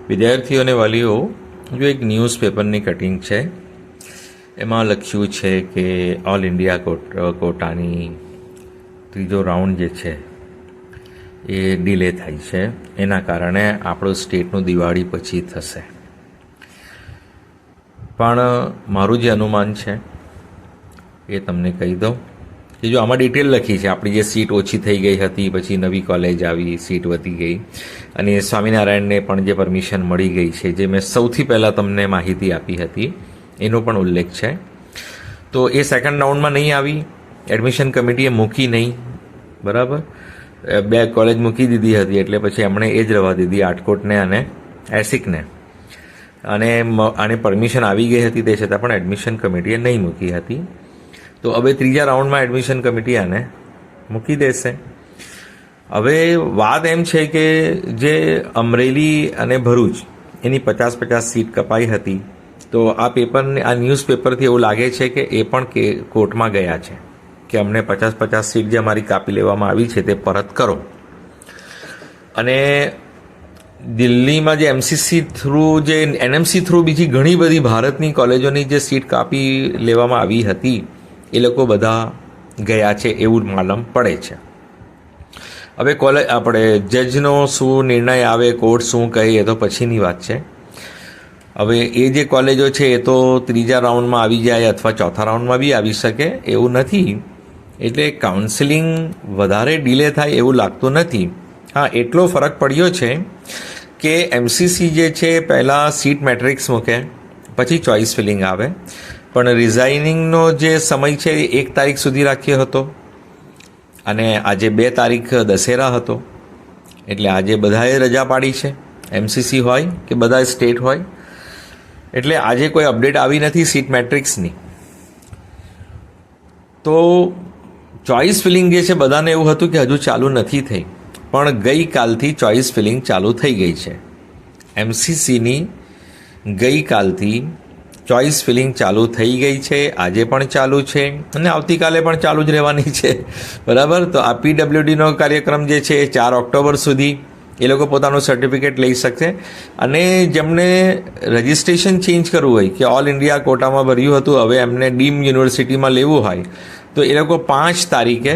વિદ્યાર્થીઓ અને વાલીઓ, જો એક ન્યૂઝપેપરની કટિંગ છે, એમાં લખ્યું છે કે ઓલ ઇન્ડિયા કોટાની ત્રીજો રાઉન્ડ જે છે એ ડિલે થાય છે. એના કારણે આપણું સ્ટેટનું દિવાળી પછી થશે. પણ મારું જે અનુમાન છે એ તમને કહી દઉં કે જો આમાં ડિટેલ લખી છે, આપણી જે સીટ ઓછી થઈ ગઈ હતી, પછી નવી કોલેજ આવી, સીટ વધી ગઈ, અને સ્વામિનારાયણને પણ જે પરમિશન મળી ગઈ છે, જે મેં સૌથી પહેલાં તમને માહિતી આપી હતી એનો પણ ઉલ્લેખ છે. તો એ સેકન્ડ રાઉન્ડમાં નહીં આવી, એડમિશન કમિટીએ મૂકી નહીં, બરાબર. 2 કોલેજ મૂકી દીધી હતી, એટલે પછી એમણે એ જ રવા દીધી, આટકોટને અને એસિકને, અને આને પરમિશન આવી ગઈ હતી તે છતાં પણ એડમિશન કમિટીએ નહીં મૂકી હતી. તો હવે ત્રીજા રાઉન્ડમાં એડમિશન કમિટી આને મૂકી દેશે. હવે વાત એમ છે કે જે અમરેલી અને ભરૂચ એની 50-50 સીટ કપાઈ હતી, તો આ ન્યૂઝપેપરથી એવું લાગે છે કે એ પણ કોર્ટમાં ગયા છે કે અમને 50-50 સીટ જે અમારી કાપી લેવામાં આવી છે તે પરત કરો. અને દિલ્હીમાં જે એમસીસી થ્રુ, જે એનએમસી થ્રુ બીજી ઘણી બધી ભારતની કોલેજોની જે સીટ કાપી લેવામાં આવી હતી, એ લોકો બધા ગયા છે એવું માલમ પડે છે. હવે આપણે જજનો શું નિર્ણય આવે, કોર્ટ શું કહે, એ તો પછીની વાત છે. હવે એ જે કોલેજો છે એ તો ત્રીજા રાઉન્ડમાં આવી જાય અથવા ચોથા રાઉન્ડમાં બી આવી શકે એવું નથી. એટલે કાઉન્સેલિંગ વધારે ડિલે થાય એવું લાગતું નથી. હા, એટલો ફરક પડ્યો છે કે એમસીસી જે છે પહેલાં સીટ મેટ્રિક્સ મૂકે, પછી ચોઇસ ફિલિંગ આવે, પણ રિઝાઇનિંગનો જે સમય છે એ 1 તારીખ સુધી રાખ્યો હતો, અને આજે 2 તારીખ દશેરા હતો, એટલે આજે બધાએ રજા પાડી છે, એમસીસી હોય કે બધા સ્ટેટ હોય. એટલે આજે કોઈ અપડેટ આવી નથી સીટ મેટ્રિક્સની. તો ચોઇસ ફિલિંગ જે છે, બધાને એવું હતું કે હજુ ચાલુ નથી થઈ, પણ ગઈકાલથી ચોઇસ ફિલિંગ ચાલુ થઈ ગઈ છે. એમસીસીની ગઈકાલથી ચોઇસ ફિલિંગ ચાલુ થઈ ગઈ છે, આજે પણ ચાલુ છે અને આવતીકાલે પણ ચાલુ જ રહેવાની છે, બરાબર. તો આ પીડબ્લ્યુડીનો કાર્યક્રમ જે છે એ 4 ઓક્ટોબર સુધી એ લોકો પોતાનું સર્ટિફિકેટ લઈ શકશે. અને જેમને રજિસ્ટ્રેશન ચેન્જ કરવું હોય, કે ઓલ ઇન્ડિયા કોટામાં ભર્યું હતું, હવે એમને ડીમ યુનિવર્સિટીમાં લેવું હોય, તો એ લોકો 5 તારીખે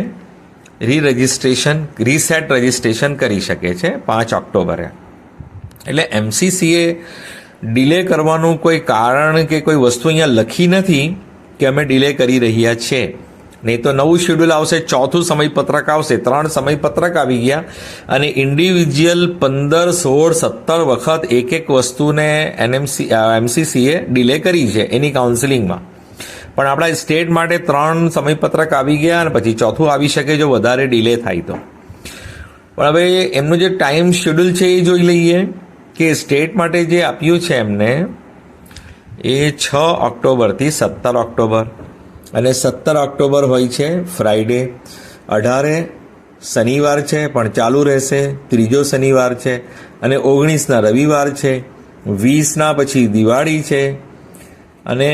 રીસેટ રજિસ્ટ્રેશન કરી શકે છે, 5 ઓક્ટોબરે. એટલે એમસીસીએ ડિલે કરવાનું કોઈ કારણ કે કોઈ વસ્તુ અહીંયા લખી નથી કે અમે ડિલે કરી રહ્યા છે. નહીં તો નવું શેડ્યુલ આવશે, ચોથું સમયપત્રક આવશે. 3 સમયપત્રક આવી ગયા, અને ઇન્ડિવિજ્યુઅલ 15, 16, 17 વખત એક વસ્તુને એમસીસીએ ડિલે કરી છે એની કાઉન્સિલિંગમાં. પણ આપણા સ્ટેટ માટે 3 સમયપત્રક આવી ગયા, અને પછી ચોથું આવી શકે જો વધારે ડિલે થાય તો. પણ હવે એમનું જે ટાઈમ શેડ્યુલ છે એ જોઈ લઈએ કે સ્ટેટ માટે જે આપ્યું છે એમને એ 6 ઓક્ટોબરથી 17 ઓક્ટોબર, અને 17 ઓક્ટોબર હોય છે ફ્રાઈડે, 18 શનિવાર છે પણ ચાલુ રહેશે, ત્રીજો શનિવાર છે, અને 19ના રવિવાર છે, 20ના પછી દિવાળી છે, અને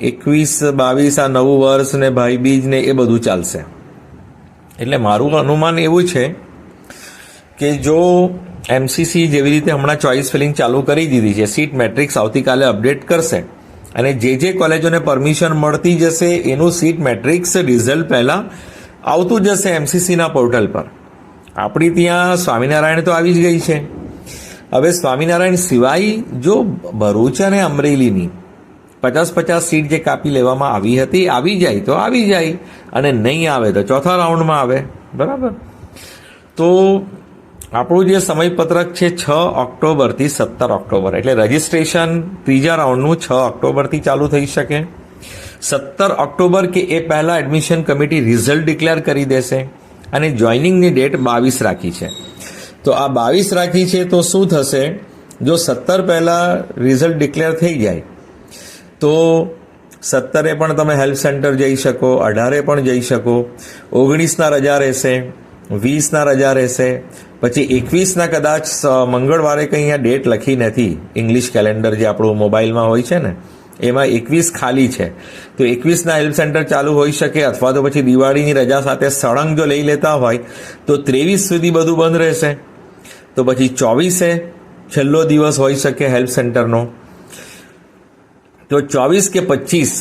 21-22 આ નવું વર્ષ ને ભાઈ બીજ ને એ બધું ચાલશે. એટલે મારું અનુમાન એવું છે કે જો એમસીસી જેવી રીતે હમણાં ચોઇસ ફિલિંગ ચાલુ કરી દીધી છે, સીટ મેટ્રિક્સ આવતીકાલે અપડેટ કરશે, અને જે કોલેજોને પરમિશન મળતી જશે એનું સીટ મેટ્રિક્સ રિઝલ્ટ પહેલાં આવતું જશે એમસીસીના પોર્ટલ પર. આપણી ત્યાં સ્વામિનારાયણ તો આવી જ ગઈ છે. હવે સ્વામિનારાયણ સિવાય જો ભરૂચ અને અમરેલીની 50-50 સીટ જે કાપી લેવામાં આવી હતી આવી જાય તો આવી જાય, અને નહીં આવે તો ચોથા રાઉન્ડમાં આવે, બરાબર. તો આપણું જે સમયપત્રક છે 6 ઓક્ટોબરથી 17 ઓક્ટોબર, એટલે રજિસ્ટ્રેશન ત્રીજા રાઉન્ડનું 6 ઓક્ટોબરથી ચાલુ થઈ શકે. 17 ઓક્ટોબર કે એ પહેલાં એડમિશન કમિટી રિઝલ્ટ ડિક્લેર કરી દેશે, અને જોઈનિંગની ડેટ 22 રાખી છે. તો આ 22 રાખી છે, તો શું થશે જો 17 પહેલાં રિઝલ્ટ ડિક્લેર થઈ જાય તો 17 પણ તમે હેલ્થ સેન્ટર જઈ શકો, 18 પણ જઈ શકો, 19ના રજા રહેશે, 20ના રજા રહેશે, પછી 21ના કદાચ મંગળવારે કંઈ અહીંયા ડેટ લખી નથી, ઇંગ્લિશ કેલેન્ડર જે આપણું મોબાઈલમાં હોય છે ને એમાં 21 ખાલી છે, તો 21ના હેલ્થ સેન્ટર ચાલુ હોઈ શકે, અથવા તો પછી દિવાળીની રજા સાથે સળંગ જો લઈ લેતા હોય તો 23 સુધી બધું બંધ રહેશે. તો પછી 24 છેલ્લો દિવસ હોઈ શકે હેલ્પ સેન્ટરનો. તો 24 કે 25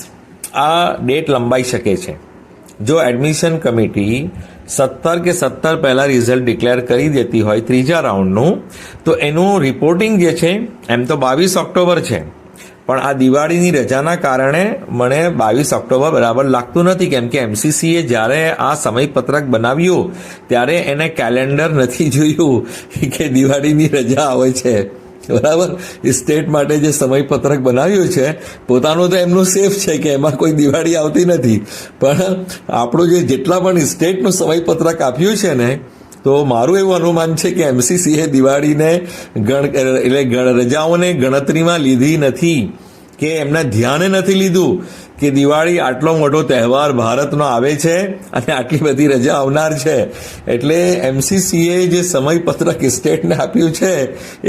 આ ડેટ લંબાઈ શકે છે. જો એડમિશન કમિટી 17 કે 17 પહેલા રિઝલ્ટ ડિક્લેર કરી દેતી હોય ત્રીજા રાઉન્ડનું, તો એનું રિપોર્ટિંગ જે છે એમ તો 22 ઓક્ટોબર છે, પણ આ દિવાળીની રજાના કારણે મને 22 ઓક્ટોબર બરાબર લાગતું નથી, કેમ કે એમસીસીએ જ્યારે આ સમયપત્રક બનાવ્યું ત્યારે એને કેલેન્ડર નથી જોયું કે દિવાળીની રજા આવે છે. બરાબર, સ્ટેટ માટે જે સમયપત્રક બનાવ્યું છે પોતાનું તો એમનું સેફ છે કે એમાં કોઈ દિવાળી આવતી નથી, પણ આપણું જેટલા પણ સ્ટેટનું સમયપત્રક આપ્યું છે ને, તો મારું એવું અનુમાન છે કે એમસીસીએ દિવાળીને રજાઓને ગણતરીમાં લીધી નથી, કે એમના ધ્યાને નથી લીધું કે દિવાળી આટલો મોટો તહેવાર ભારતનો આવે છે અને આટલી બધી રજા આવનાર છે. એટલે એમસીસીએ જે સમયપત્રક સ્ટેટને આપ્યું છે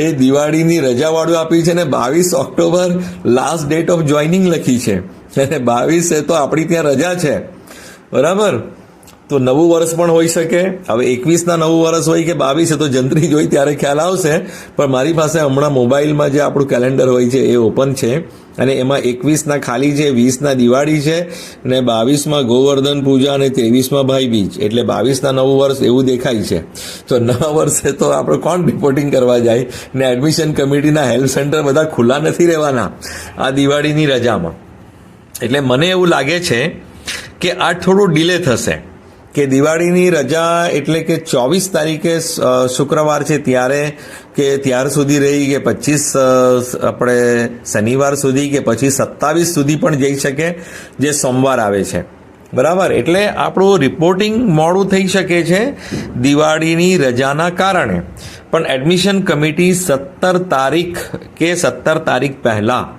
એ દિવાળીની રજાવાળું આપ્યું છે, ને 22 October last date of joining લખી છે, અને 22 તો આપણી ત્યાં રજા છે. બરાબર, તો નવું વર્ષ પણ હોઈ શકે. હવે 21ના નવું વર્ષ હોય કે 22 તો જંત્રી જોઈ ત્યારે ખ્યાલ આવશે, પણ મારી પાસે હમણાં મોબાઈલમાં જે આપણું કેલેન્ડર હોય છે એ ઓપન છે, અને એમાં 21ના ખાલી છે, 20ના દિવાળી છે, ને 22માં ગોવર્ધન પૂજા, અને 23માં ભાઈ બીજ, એટલે 22ના નવું વર્ષ એવું દેખાય છે. તો નવા વર્ષે તો આપણે કોણ રિપોર્ટિંગ કરવા જાય, ને એડમિશન કમિટીના હેલ્પ સેન્ટર બધા ખુલ્લા નથી રહેવાના આ દિવાળીની રજામાં. એટલે મને એવું લાગે છે કે આ થોડું ડિલે થશે, કે દિવાળીની રજા એટલે કે 24 તારીખે શુક્રવાર છે ત્યારે, કે ત્યાર સુધી રહી, કે 25 આપણે શનિવાર સુધી, કે પછી 27 સુધી પણ જઈ શકે જે સોમવાર આવે છે. બરાબર, એટલે આપણું રિપોર્ટિંગ મોડું થઈ શકે છે દિવાળીની રજાના કારણે. પણ એડમિશન કમિટી 17 તારીખ કે 17 તારીખ પહેલાં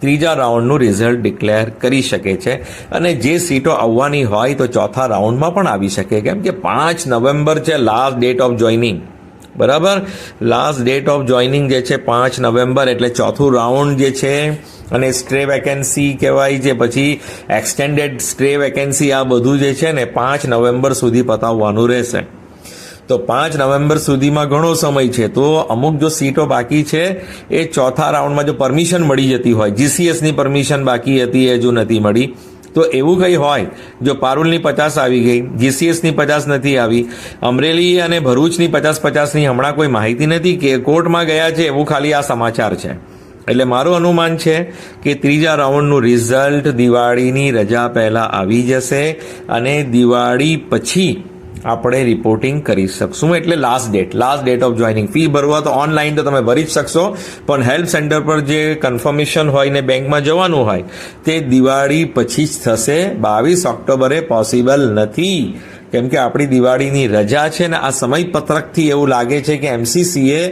ત્રીજા રાઉન્ડનું રિઝલ્ટ ડિક્લેર કરી શકે છે, અને જે સીટો આવવાની હોય તો ચોથા રાઉન્ડમાં પણ આવી શકે, કેમ કે 5 નવેમ્બર છે લાસ્ટ ડેટ ઓફ જોઈનિંગ. બરાબર, લાસ્ટ ડેટ ઓફ જોઈનિંગ જે છે 5 નવેમ્બર, એટલે ચોથું રાઉન્ડ જે છે, અને સ્ટ્રે વેકેન્સી કહેવાય છે, પછી એક્સટેન્ડેડ સ્ટ્રે વેકેન્સી, આ બધું જે છે ને 5 નવેમ્બર સુધી પતાવવાનું રહેશે. તો 5 નવેમ્બર સુધીમાં ઘણો સમય છે. તો અમુક જો સીટો બાકી છે એ ચોથા રાઉન્ડમાં જો પરમિશન મળી જતી હોય, જીસીએસની પરમિશન બાકી હતી એ હજુ નથી મળી, તો એવું કંઈ હોય, જો પારુલની 50 આવી ગઈ, જીસીએસની 50 નથી આવી, અમરેલી અને ભરૂચની 50-50ની હમણાં કોઈ માહિતી નથી, કે કોર્ટમાં ગયા છે એવું ખાલી આ સમાચાર છે. એટલે મારું અનુમાન છે કે ત્રીજા રાઉન્ડનું રિઝલ્ટ દિવાળીની રજા પહેલાં આવી જશે, અને દિવાળી પછી આપણે રિપોર્ટિંગ કરી શકશું. એટલે last date of joining. Fee ભરવા તો ઓનલાઈન તો તમે ભરી જ શકશો, પણ હેલ્પ સેન્ટર પર જે કન્ફર્મેશન હોય ને બેંકમાં જવાનું હોય તે દિવાળી પછી જ થશે. 22 ઓક્ટોબરે પોસિબલ નથી, કેમ કે આપણી દિવાળીની રજા છે ને આ સમયપત્રકથી એવું લાગે છે કે એમસીસીએ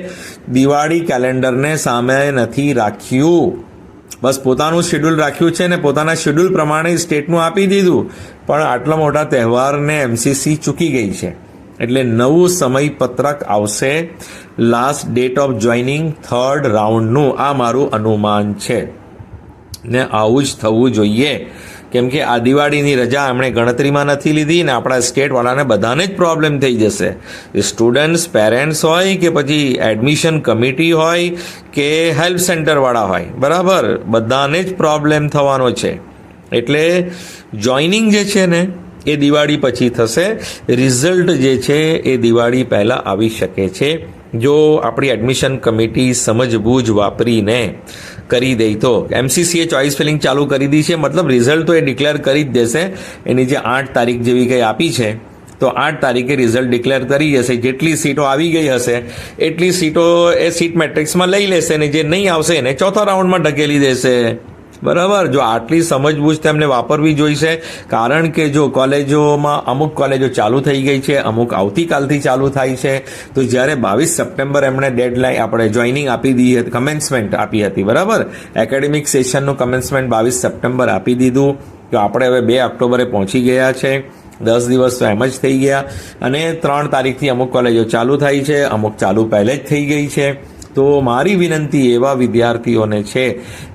દિવાળી કેલેન્ડરને સામે નથી રાખ્યું, બસ પોતાનું શેડ્યુલ રાખ્યું છે ને પોતાના શેડ્યુલ પ્રમાણે સ્ટેટનું આપી દીધું, પણ આટલા મોટા તહેવારને એમસીસી ચૂકી ગઈ છે. એટલે નવું સમયપત્રક આવશે last date of joining third રાઉન્ડનું, આ મારું અનુમાન છે, ને આવું જ થવું જોઈએ, કેમ કે આ દિવાળીની રજા એમણે ગણતરીમાં નથી લીધી, ને આપણા સ્ટેટવાળાને બધાને જ પ્રોબ્લેમ થઈ જશે. સ્ટુડન્ટ્સ, પેરેન્ટ્સ હોય, કે પછી એડમિશન કમિટી હોય, કે હેલ્પ સેન્ટરવાળા હોય, બરાબર, બધાને જ પ્રોબ્લેમ થવાનો છે. એટલે જોઈનિંગ જે છે ને એ દિવાળી પછી થશે, રિઝલ્ટ જે છે એ દિવાળી પહેલાં આવી શકે છે, જો આપણી એડમિશન કમિટી સમજબૂજ વાપરીને કરી દે તો. એમસીસીએ ચોઇસ ફિલિંગ ચાલુ કરી દી છે, મતલબ રિઝલ્ટ તો એ ડિક્લેર કરી જ દેશે. એની જે 8 તારીખ જેવી કંઈ આપી છે, તો 8 તારીખે રિઝલ્ટ ડિક્લેર કરી જશે. જેટલી સીટો આવી ગઈ હશે એટલી સીટો એ સીટ મેટ્રિક્સમાં લઈ લેશે, ને જે નહીં આવશે એને ચોથા રાઉન્ડમાં ઢકેલી દેશે. બરાબર, જો આટલી સમજબૂજ તેમને વાપરવી જોઈશે, કારણ કે જો કોલેજોમાં અમુક કોલેજો ચાલુ થઈ ગઈ છે, અમુક આવતીકાલથી ચાલુ થાય છે, તો જ્યારે 22 સપ્ટેમ્બર એમણે ડેડલાઇન આપણે જોઈનિંગ આપી દીધી હતી, કમેન્સમેન્ટ આપી હતી, બરાબર, એકેડેમિક સેશનનું કમેન્સમેન્ટ 22 સપ્ટેમ્બર આપી દીધું, તો આપણે હવે 2 ઓક્ટોબરે પહોંચી ગયા છે. 10 દિવસ તો એમ જ થઈ ગયા, અને 3 તારીખથી અમુક કોલેજો ચાલુ થાય છે, અમુક ચાલુ પહેલે જ થઈ ગઈ છે. તો મારી વિનંતી એવા વિદ્યાર્થીઓને છે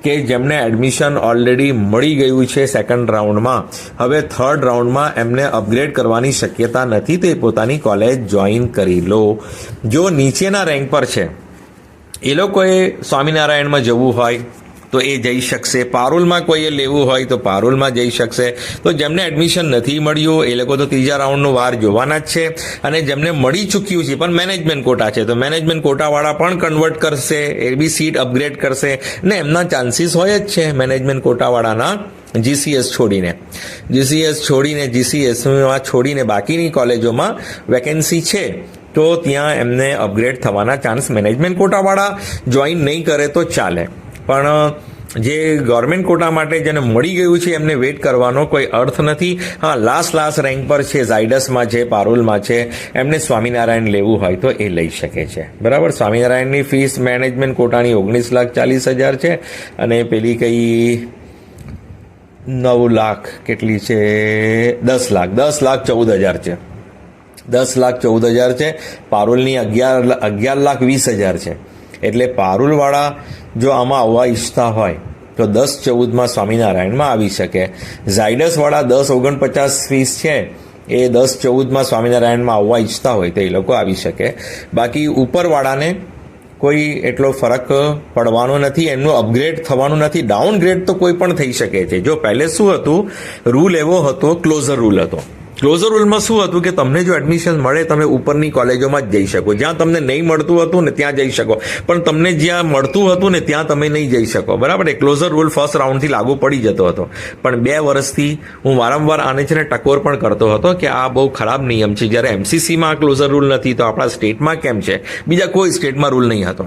કે જેમને એડમિશન ઓલરેડી મળી ગયું છે સેકન્ડ રાઉન્ડમાં, હવે થર્ડ રાઉન્ડમાં એમને અપગ્રેડ કરવાની શક્યતા નથી, તો એ પોતાની કોલેજ જોઈન કરી લો. જો નીચેના રેન્ક પર છે, એ લોકોએ સ્વામિનારાયણમાં જવું હોય તો એ જઈ શકશે, પારુલમાં કોઈએ લેવું હોય તો પારુલમાં જઈ શકશે. તો જેમને એડમિશન નથી મળ્યું એ લોકો તો ત્રીજા રાઉન્ડનું વાર જોવાના જ છે, અને જેમને મળી ચૂક્યું છે પણ મેનેજમેન્ટ કોટા છે તો મેનેજમેન્ટ કોટાવાળા પણ કન્વર્ટ કરશે, એ બી સીટ અપગ્રેડ કરશે, ને એમના ચાન્સીસ હોય જ છે મેનેજમેન્ટ કોટાવાળાના જીસીએસ છોડીને બાકીની કોલેજોમાં વેકેન્સી છે તો ત્યાં એમને અપગ્રેડ થવાના ચાન્સ મેનેજમેન્ટ કોટાવાળા જોઈન નહીં કરે તો ચાલે, પણ જે ગવર્મેન્ટ કોટા માટે જેને મળી ગયું છે એમને વેઇટ કરવાનો કોઈ અર્થ નથી. હા, લાસ્ટ રેન્ક પર છે, ઝાયડસમાં છે, પારુલમાં છે, એમને સ્વામિનારાયણ લેવું હોય તો એ લઈ શકે છે. બરાબર. સ્વામિનારાયણની ફીસ મેનેજમેન્ટ કોટાની 19,40,000 છે, અને પેલી કઈ 9 લાખ કેટલી છે, 10,14,000 છે. 10,14,000 છે. પારુલની 11,20,000 છે. એટલે પારુલવાળા જો આમાં આવવા ઈચ્છતા હોય તો 10-14માં સ્વામિનારાયણમાં આવી શકે. ઝાયડસવાળા 10-49 ફીસ છે, એ 10-14માં સ્વામિનારાયણમાં આવવા ઈચ્છતા હોય તો એ લોકો આવી શકે. બાકી ઉપરવાળાને કોઈ એટલો ફરક પડવાનો નથી, એમનું અપગ્રેડ થવાનું નથી. ડાઉનગ્રેડ તો કોઈ પણ થઈ શકે છે. જો પહેલે શું હતું, રૂલ એવો હતો, ક્લોઝર રૂલ હતો. ક્લોઝર રૂલમાં શું હતું કે તમને જો એડમિશન મળે તમે ઉપરની કોલેજોમાં જ જઈ શકો, જ્યાં તમને નહીં મળતું હતું ને ત્યાં જઈ શકો, પણ તમને જ્યાં મળતું હતું ને ત્યાં તમે નહીં જઈ શકો. બરાબર. એ ક્લોઝર રૂલ ફર્સ્ટ રાઉન્ડથી લાગુ પડી જતો હતો, પણ 2 વર્ષથી હું વારંવાર આને છે ને ટકોર પણ કરતો હતો કે આ બહુ ખરાબ નિયમ છે. જ્યારે એમસીસીમાં આ ક્લોઝર રૂલ નથી તો આપણા સ્ટેટમાં કેમ છે? બીજા કોઈ સ્ટેટમાં રૂલ નહીં હતો.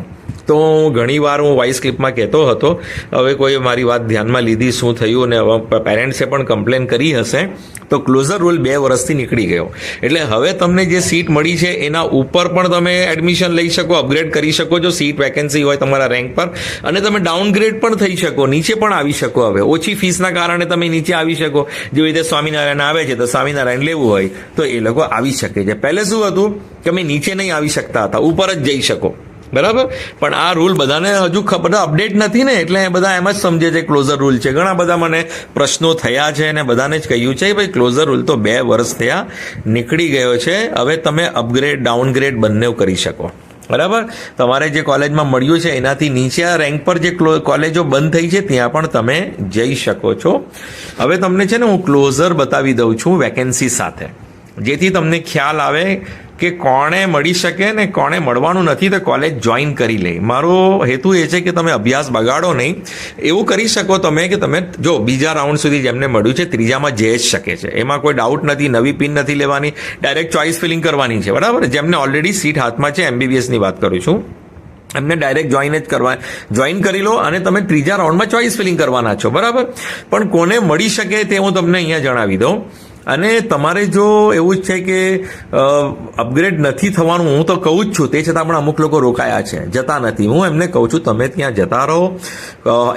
તો ઘણીવાર હું વોઇસ ક્લિપમાં કહેતો હતો, હવે કોઈ મારી વાત ધ્યાનમાં લીધી, શું થયું, અને હવે પેરેન્ટ્સે પણ કમ્પ્લેન કરી હશે. તો ક્લોઝર રૂલ 2 વર્ષથી નીકળી ગયો, એટલે હવે તમને જે સીટ મળી છે એના ઉપર પણ તમે એડમિશન લઈ શકો, અપગ્રેડ કરી શકો છો, સીટ વેકેન્સી હોય તમારા રેન્ક પર, અને તમે ડાઉનગ્રેડ પણ થઈ શકો, નીચે પણ આવી શકો. હવે ઓછી ફીસના કારણે તમે નીચે આવી શકો. જેવી રીતે સ્વામિનારાયણ આવે છે તો સ્વામિનારાયણ લેવું હોય તો એ લોકો આવી શકે છે. પહેલે શું હતું કે અમે નીચે નહીં આવી શકતા હતા, ઉપર જ જઈ શકો. બરાબર. પણ આ રૂલ બધાને હજુ બધા અપડેટ નથી ને, એટલે બધા એમ જ સમજે છે ક્લોઝર રૂલ છે. ઘણા બધા મને પ્રશ્નો થયા છે અને બધાને જ કહ્યું છે ભાઈ ક્લોઝર રૂલ તો 2 વર્ષ થયા, નીકળી ગયો છે. હવે તમે અપગ્રેડ ડાઉનગ્રેડ બંને કરી શકો. બરાબર. તમારે જે કોલેજમાં મળ્યું છે એનાથી નીચે રેન્ક પર જે કોલેજો બંધ થઈ છે ત્યાં પણ તમે જઈ શકો છો. હવે તમને છે ને હું ક્લોઝર બતાવી દઉં છું વેકેન્સી સાથે, જેથી તમને ખ્યાલ આવે કે કોણે મળી શકે ને કોણે મળવાનું નથી તો કોલેજ જોઈન કરી લે. મારો હેતુ એ છે કે તમે અભ્યાસ બગાડો નહીં. એવું કરી શકો તમે કે તમે જો બીજા રાઉન્ડ સુધી જેમને મળ્યું છે ત્રીજામાં જઈ જ શકે છે, એમાં કોઈ ડાઉટ નથી. નવી પિન નથી લેવાની, ડાયરેક્ટ ચોઇસ ફિલિંગ કરવાની છે. બરાબર. જેમને ઓલરેડી સીટ હાથમાં છે, MBBSની વાત કરું છું, એમને ડાયરેક્ટ જોઈન કરી લો અને તમે ત્રીજા રાઉન્ડમાં ચોઇસ ફિલિંગ કરવાના છો. બરાબર. પણ કોને મળી શકે તે હું તમને અહીંયા જણાવી દઉં. અને તમારે જો એવું જ છે કે અપગ્રેડ નથી થવાનું, હું તો કહું જ છું, તે છતાં પણ અમુક લોકો રોકાયા છે, જતા નથી. હું એમને કહું છું તમે ત્યાં જતા રહો,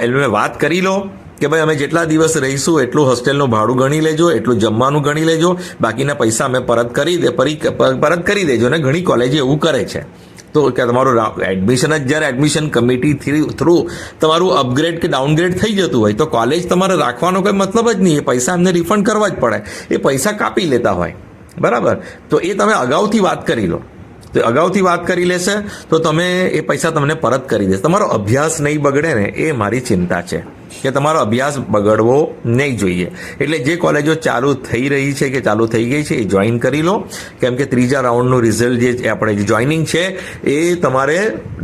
એમને વાત કરી લો કે ભાઈ અમે જેટલા દિવસ રહીશું એટલું હોસ્ટેલનું ભાડું ગણી લેજો, એટલું જમવાનું ગણી લેજો, બાકીના પૈસા અમે પરત કરી દેજો. અને ઘણી કોલેજો એવું કરે છે. તો કે તમારું એડમિશન જ જ્યારે એડમિશન કમિટી થ્રુ તમારું અપગ્રેડ કે ડાઉનગ્રેડ થઈ જતું હોય તો કોલેજ તમારે રાખવાનો કોઈ મતલબ જ નહીં. એ પૈસા એમને રિફંડ કરવા જ પડે, એ પૈસા કાપી લેતા હોય. બરાબર. તો એ તમે અગાઉથી વાત કરી લો, તો અગાઉથી વાત કરી લેશે તો તમે એ પૈસા તમને પરત કરી દેશે. તમારો અભ્યાસ નહીં બગડે ને એ મારી ચિંતા છે કે તમારો અભ્યાસ બગડવો નહીં જોઈએ. એટલે જે કોલેજો ચાલુ થઈ રહી છે કે ચાલુ થઈ ગઈ છે એ જોઈન કરી લો, કેમ કે ત્રીજા રાઉન્ડનું રિઝલ્ટ જે આપણે જોઈનિંગ છે એ તમારે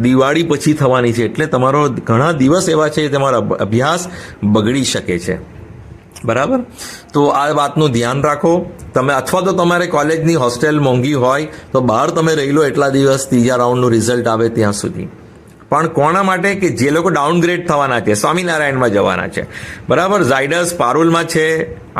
દિવાળી પછી થવાની છે. એટલે તમારો ઘણા દિવસ એવા છે તમારો અભ્યાસ બગડી શકે છે. બરાબર. તો આ વાતનું ધ્યાન રાખો તમે. અથવા તો તમારે કોલેજની હોસ્ટેલ મોંઘી હોય તો બહાર તમે રહી લો એટલા દિવસ, ત્રીજા રાઉન્ડનું રિઝલ્ટ આવે ત્યાં સુધી. પણ કોના માટે? કે જે લોકો ડાઉનગ્રેડ થવાના છે, સ્વામિનારાયણમાં જવાના છે. બરાબર. ઝાયડસ પારુલમાં છે,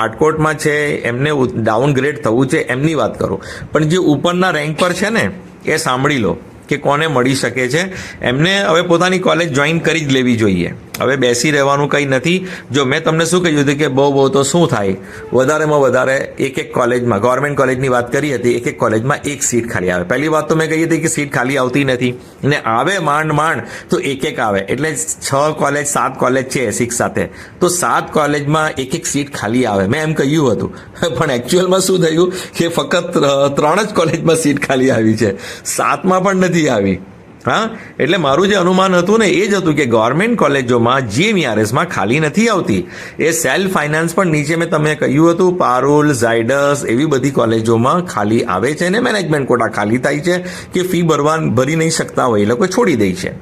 આટકોટમાં છે, એમને ડાઉનગ્રેડ થવું છે એમની વાત કરું. પણ જે ઉપરના રેન્ક પર છે ને એ સાંભળી લો કે કોને મળી શકે છે. એમને હવે પોતાની કોલેજ જોઈન કરી જ લેવી જોઈએ. હવે બેસી રહેવાનું કંઈ નથી. જો મેં તમને શું કહ્યું હતું કે બહુ તો શું થાય, વધારેમાં વધારે એક કોલેજમાં, ગવર્મેન્ટ કોલેજની વાત કરી હતી, એક કોલેજમાં 1 સીટ ખાલી આવે. પહેલી વાત તો મેં કહી હતી કે સીટ ખાલી આવતી નથી, ને આવે માંડ તો એક આવે. એટલે 6 કોલેજ 7 કોલેજ છે SIX સાથે, તો 7 કોલેજમાં 1 સીટ ખાલી આવે. મેં એમ કહ્યું હતું, પણ એકચ્યુઅલમાં શું થયું કે ફક્ત 3 જ કોલેજમાં સીટ ખાલી આવી છે, 7માં પણ નથી આવી. હા, એટલે મારું જે અનુમાન હતું ને એ જ હતું કે ગવર્મેન્ટ કોલેજોમાં GMERSમાં ખાલી નથી આવતી. એ સેલ્ફ ફાઇનાન્સ પણ નીચે મેં તમને કહ્યું હતું પારુલ, ઝાયડસ એવી બધી કોલેજોમાં ખાલી આવે છે ને મેનેજમેન્ટ કોટા ખાલી થાય છે કે ફી ભરી નહીં શકતા હોય એ લોકો છોડી દે છે.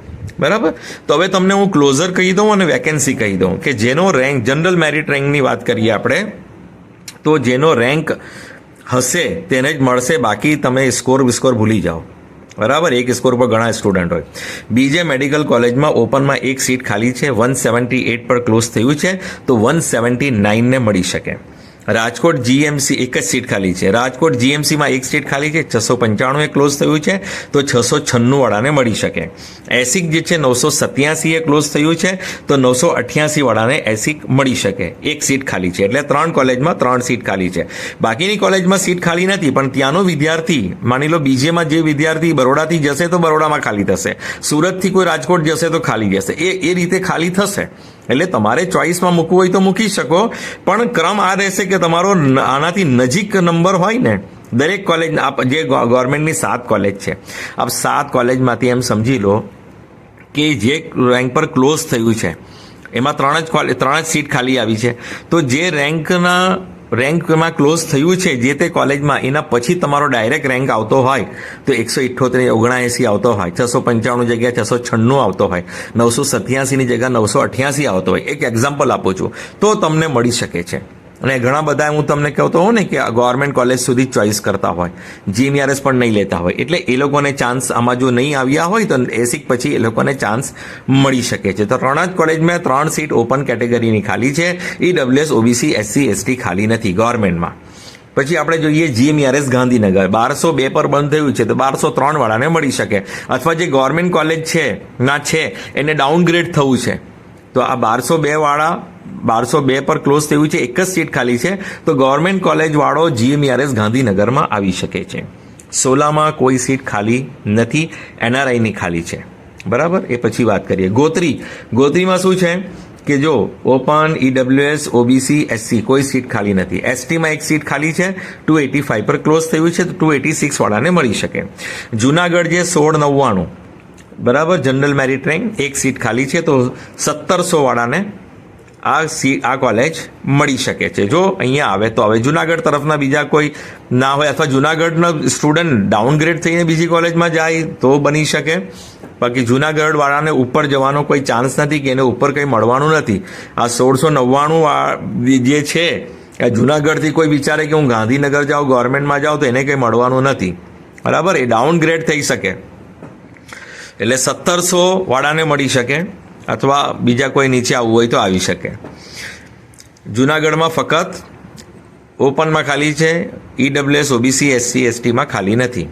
બરાબર. તો હવે તમને હું ક્લોઝર કહી દઉં અને વેકેન્સી કહી દઉં કે જેનો રેન્ક જનરલ મેરિટ રેન્કની વાત કરીએ આપણે તો જેનો રેન્ક હશે તેને જ મળશે, બાકી તમે સ્કોર ભૂલી જાઓ. બરાબર. એક સ્કોર પર ઘણા સ્ટુડન્ટ હોય. બીજે મેડિકલ કોલેજમાં ઓપનમાં એક સીટ ખાલી છે, 178 પર ક્લોઝ થયું છે તો 179 ને મળી શકે. રાજકોટ GMC એક જ સીટ ખાલી છે. રાજકોટ GMCમાં એક સીટ ખાલી છે, 695 એ ક્લોઝ થયું છે તો 696 વાળાને મળી શકે. એસિક જે છે 987 એ ક્લોઝ થયું છે તો 988 વાળાને એસિક મળી શકે. એક સીટ ખાલી છે, એટલે 3 કોલેજમાં 3 સીટ ખાલી છે. બાકીની કોલેજમાં સીટ ખાલી નથી, પણ ત્યાંનો વિદ્યાર્થી માની લો બીજેમાં જે વિદ્યાર્થી બરોડાથી જશે તો બરોડામાં ખાલી થશે, સુરતથી કોઈ રાજકોટ જશે તો ખાલી જશે, એ રીતે ખાલી થશે. એટલે તમારે ચોઇસમાં મૂકવું હોય તો મૂકી શકો, પણ ક્રમ આ રહેશે કે તમારો આનાથી નજીક નંબર હોય ને દરેક કોલેજ, જે ગવર્મેન્ટની 7 કોલેજ છે, આપ 7 કોલેજમાંથી એમ સમજી લો કે જે રેન્ક પર ક્લોઝ થયું છે એમાં 3 જ સીટ ખાલી આવી છે, તો જે રેન્કમાં ક્લોઝ થયું છે જે તે કોલેજમાં એના પછી તમારો ડાયરેક્ટ રેન્ક આવતો હોય તો 178 79 આવતો હોય, 695 જગ્યા 696 આવતો હોય, 987ની જગ્યા 988 આવતો હોય, એક એક્ઝામ્પલ આપું છું, તો તમને મળી શકે છે. અને ઘણા બધા હું તમને કહેતો હોઉં ને કે ગવર્મેન્ટ કોલેજ સુધી ચોઇસ કરતા હોય, GMERS પણ નહીં લેતા હોય, એટલે એ લોકોને ચાન્સ આમાં જો નહીં આવ્યા હોય તો એસિક પછી એ લોકોને ચાન્સ મળી શકે છે. તો 3 જ કોલેજમાં 3 સીટ ઓપન કેટેગરીની ખાલી છે. EWS OBC SC ST ખાલી નથી ગવર્મેન્ટમાં. પછી આપણે જોઈએ GMERS ગાંધીનગર 1202 પર બંધ થયું છે તો 1203 વાળાને મળી શકે, અથવા જે ગવર્મેન્ટ કોલેજ છે એને ડાઉનગ્રેડ થવું છે તો આ 1202 વાળા 1202 પર ક્લોઝ થયું છે, એક જ સીટ ખાલી છે તો ગવર્મેન્ટ કોલેજ વાળો GMERS ગાંધીનગરમાં આવી શકે છે. 16માં કોઈ સીટ ખાલી નથી, NRI ની ખાલી છે. બરાબર. એ પછી વાત કરીએ ગોત્રીમાં શું છે કે જો ઓપન EWS OBC SC કોઈ સીટ ખાલી નથી. STમાં એક સીટ ખાલી છે, 285 પર ક્લોઝ થયું છે તો 286 વાળાને મળી શકે. જુનાગઢ જે 1699 બરાબર જનરલ મેરિટ રેન્ક એક સીટ ખાલી છે તો 1700 વાળાને આ કોલેજ મળી શકે છે જો અહીંયા આવે તો. હવે જુનાગઢ તરફના બીજા કોઈ ના હોય અથવા જુનાગઢનો સ્ટુડન્ટ ડાઉનગ્રેડ થઈને બીજી કોલેજમાં જાય તો બની શકે, બાકી જુનાગઢ વાળાને ઉપર જવાનો કોઈ ચાન્સ નથી કે એને ઉપર કંઈ મળવાનું નથી. આ 1699 જે છે એ જુનાગઢથી કોઈ વિચારે કે હું ગાંધીનગર જાઉં ગવર્મેન્ટમાં જાઉં તો એને કંઈ મળવાનું નથી. બરાબર. એ ડાઉનગ્રેડ થઈ શકે, એટલે 1700 વાળાને મળી શકે, અથવા બીજા કોઈ નીચે આવવું હોય તો આવી શકે. જુનાગઢમાં ફક્ત ઓપનમાં ખાલી છે, EWS OBC SC STમાં ખાલી નથી.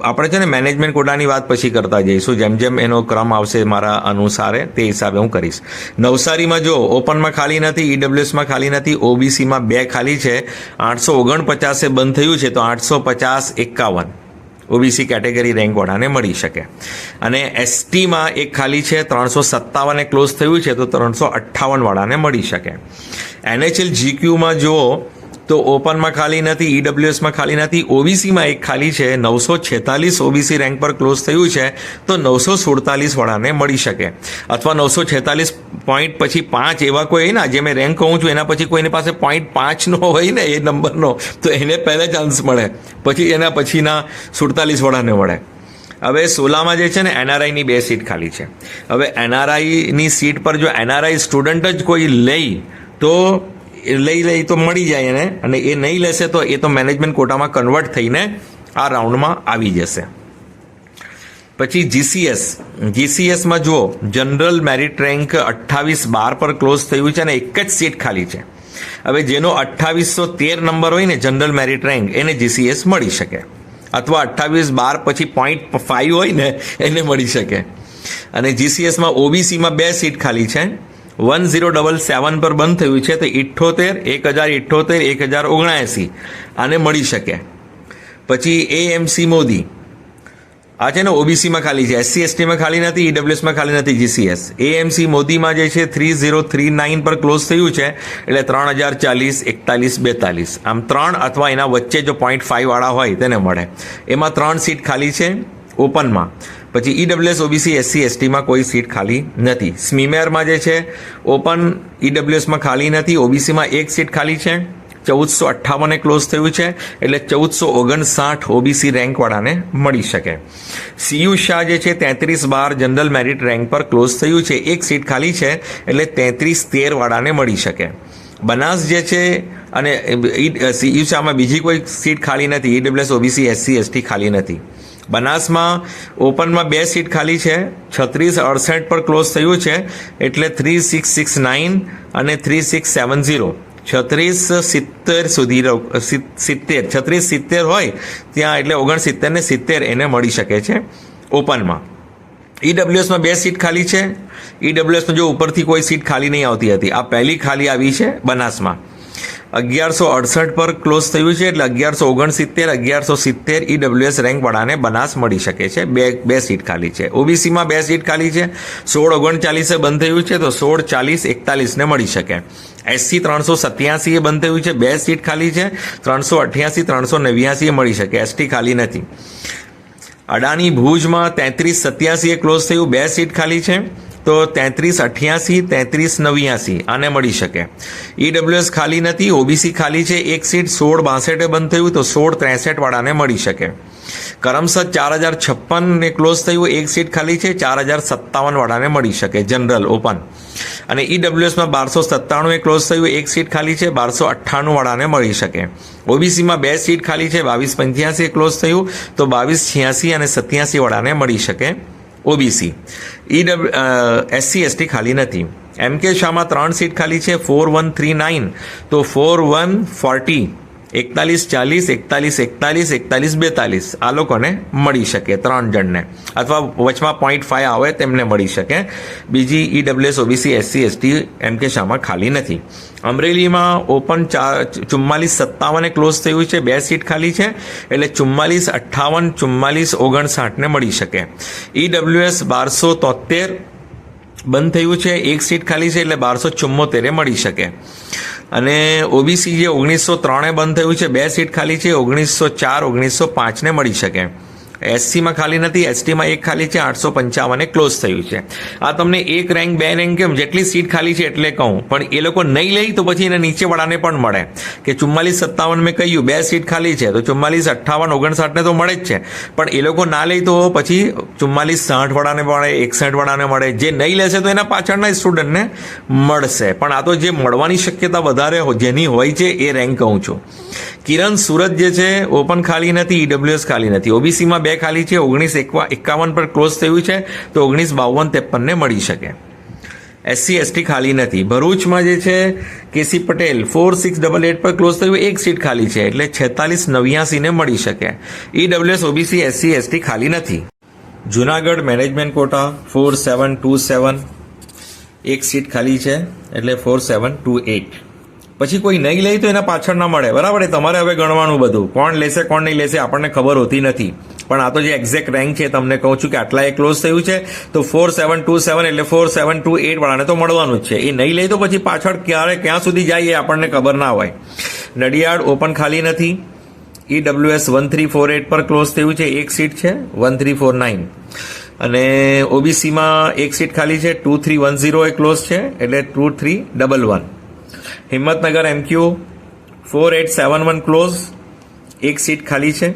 આપણે છે ને મેનેજમેન્ટ કોટાની વાત પછી કરતા જઈશું, જેમ એનો ક્રમ આવશે મારા અનુસારે તે હિસાબે હું કરીશ. નવસારીમાં જો ઓપનમાં ખાલી નથી, EWSમાં ખાલી નથી, OBCમાં 2 ખાલી છે, 849 બંધ થયું છે તો 850 51 OBC કેટેગરી રેન્ક વાળાને મળી શકે. અને STમાં એક ખાલી છે, 357 ક્લોઝ થયું છે તો 358 વાળાને મળી શકે. NHL GQમાં જુઓ તો ઓપનમાં ખાલી નથી, EWSમાં ખાલી નથી, OBCમાં એક ખાલી છે, 946 OBC રેન્ક પર ક્લોઝ થયું છે તો 947 વાળાને મળી શકે. અથવા 946 પોઈન્ટ પછી 5 એવા કોઈ હોય ને, જે મેં રેન્ક કહું છું એના પછી કોઈની પાસે 0.5 નો હોય ને એ નંબરનો તો એને પહેલા ચાન્સ મળે, પછી એના પછીના 47 વાળાને મળે. હવે 16માં જે છે ને NRIની 2 સીટ ખાલી છે. હવે NRIની સીટ પર જો NRI સ્ટુડન્ટ જ કોઈ લઈ તો મળી જાય એને, અને એ નહીં લેશે તો એ તો મેનેજમેન્ટ કોટામાં કન્વર્ટ થઈને આ રાઉન્ડમાં આવી જશે. પછી GCSમાં જુઓ જનરલ મેરિટ રેન્ક 2812 પર ક્લોઝ થયું છે અને એક જ સીટ ખાલી છે. હવે જેનો 2813 નંબર હોય ને જનરલ મેરિટ રેન્ક એને GCS મળી શકે, અથવા 2812 પછી 0.5 હોય ને એને મળી શકે. અને GCSમાં OBCમાં 2 સીટ ખાલી છે, 1077 પર બંધ થયું છે તો 78 1078 આને મળી શકે. પછી AMC મોદી આ છે ને OBCમાં ખાલી છે, SC STમાં ખાલી નથી, EWSમાં ખાલી નથી GCS. AMC મોદીમાં જે છે 3039 પર ક્લોઝ થયું છે એટલે 3040 41 42 આમ 3 અથવા એના વચ્ચે જો 0.5 વાળા હોય તેને મળે. એમાં 3 સીટ ખાલી છે ઓપનમાં. પછી ઈડબ્લ્યુએસ ઓબીસી એસસી એસટીમાં કોઈ સીટ ખાલી નથી. સ્મીમેરમાં જે છે ઓપન ઈડબ્લ્યુએસમાં ખાલી નથી, ઓબીસીમાં એક સીટ ખાલી છે. 1458 ક્લોઝ થયું છે એટલે 1459 ઓબીસી રેન્કવાળાને મળી શકે. સીયુ શાહ જે છે 3312 જનરલ મેરિટ રેન્ક પર ક્લોઝ થયું છે, એક સીટ ખાલી છે એટલે 3313 વાળાને મળી શકે. બનાસ જે છે અને સીયુ શાહમાં બીજી કોઈ સીટ ખાલી નથી, ઈડબ્લ્યુએસ ઓબીસી એસસી એસટી ખાલી નથી. બનાસમાં ઓપનમાં 2 સીટ ખાલી છે, 3668 પર ક્લોઝ થયું છે એટલે 3669 અને 3670 3670 સુધી 3670 હોય ત્યાં એટલે 69 ને 70 એને મળી શકે છે ઓપનમાં. ઈડબ્લ્યુએસમાં 2 સીટ ખાલી છે. ઈડબ્લ્યુએસમાં જો ઉપરથી કોઈ સીટ ખાલી નહીં આવતી હતી, આ પહેલી ખાલી આવી છે બનાસમાં. 1168 પર ક્લોઝ થયું છે એટલે 1169 1170 ઈડબ્લ્યુએસ રેન્ક વાળાને બનાસ મળી શકે છે. બે સીટ ખાલી છે. ઓબીસીમાં 2 સીટ ખાલી છે, 1639 બંધ થયું છે તો 1640 41 ને મળી શકે. એસસી 387 બંધ થયું છે, 2 સીટ ખાલી છે, 388 389 મળી શકે. એસટી ખાલી નથી. અડાની ભુજમાં 3387 ક્લોઝ થયું, 2 સીટ ખાલી છે તો 3388 3389 આને મળી શકે. ઈડબ્લ્યુએસ ખાલી નથી, ઓબીસી ખાલી છે, એક સીટ 1662 બંધ થયું તો 1663 વાળાને મળી શકે. કરમસદ 4056 ને ક્લોઝ થયું, એક સીટ ખાલી છે, 4057 વાળાને મળી શકે જનરલ ઓપન. અને ઈડબ્લ્યુએસમાં 1297 ક્લોઝ થયું, એક સીટ ખાલી છે, 1298 વાળાને મળી શકે. ઓબીસીમાં 2 સીટ ખાલી છે, 2285 ક્લોઝ થયું તો 2286 અને 87 વાળાને મળી શકે ઓબીસી. એસસી એસટી ખાલી નથી. એમકે શાહમાં 3 સીટ ખાલી છે, 4139 તો 4140 4140 4141 4142 આ લોકોને મળી શકે, 3 જણને, અથવા વચમાં 0.5 આવે તેમને મળી શકે. બીજી ઈડબ્લ્યુએસ ઓબીસી એસસી એસટી એમકે શાહમાં ખાલી નથી. અમરેલીમાં ઓપન 4457 ક્લોઝ થયું છે, 2 સીટ ખાલી છે એટલે 4458 4459 ને મળી શકે. ઈડબ્લ્યુએસ 1273 બંધ થયું છે, એક સીટ ખાલી છે એટલે 1274 મળી શકે. અને ઓબીસી જે 1903 બંધ થયું છે, 2 સીટ ખાલી છે, 1904 1905 ને મળી શકે. એસસીમાં ખાલી નથી, એસટીમાં એક ખાલી છે, 855 ક્લોઝ થયું છે. આ તમને એક રેન્ક 2 રેન્ક કેમ જેટલી સીટ ખાલી છે એટલે કહું, પણ એ લોકો નહીં લે તો પછી એને નીચેવાળાને પણ મળે કે 4457 મેં કહ્યું 2 સીટ ખાલી છે તો 4458 59 ને તો મળે જ છે, પણ એ લોકો ના લે તો પછી 4460 વાળાને મળે, 61 વાળાને મળે. જે નહીં લેશે તો એના પાછળના સ્ટુડન્ટને મળશે, પણ આ તો જે મળવાની શક્યતા વધારે જેની હોય છે એ રેન્ક કહું છું. કિરણ સુરત જે છે ઓપન ખાલી નથી, ઈડબ્લ્યુએસ ખાલી નથી. ઓબીસીમાં 2 ખાલી છે, 1951 પર ક્લોઝ થયું છે તો 1952 ને મળી શકે. એસસી એસટી ખાલી નથી. ભરૂચમાં જે છે કેસી પટેલ 4688 પર ક્લોઝ થયું, એક સીટ ખાલી છે એટલે 4689 ને મળી શકે. ઈડબ્લ્યુએસ ઓબીસી એસસી એસટી ખાલી નથી. જુનાગઢ મેનેજમેન્ટ કોટા 4727 એક સીટ ખાલી છે એટલે 4728. પછી કોઈ નહીં લે તો એના પાછળ ના મળે, બરાબર. એ તમારે હવે ગણવાનું બધું, કોણ લેશે કોણ નહીં લેશે આપણને ખબર હોતી નથી, પણ આ તો જે એક્ઝેક્ટ રેન્ક છે તમને કહું છું કે આટલા એ ક્લોઝ થયું છે તો 4727 એટલે 4728 વાળાને તો મળવાનું જ છે. એ નહીં લે તો પછી પાછળ ક્યાં સુધી જાય એ આપણને ખબર ના હોય. નડિયાદ ઓપન ખાલી નથી. ઈડબ્લ્યુએસ 1348 પર ક્લોઝ થયું છે, એક સીટ છે, 1349. અને ઓબીસીમાં એક સીટ ખાલી છે, 2310 એ ક્લોઝ છે એટલે 2311. હિંમતનગર એમક્યુ 4871 ક્લોઝ, એક સીટ ખાલી છે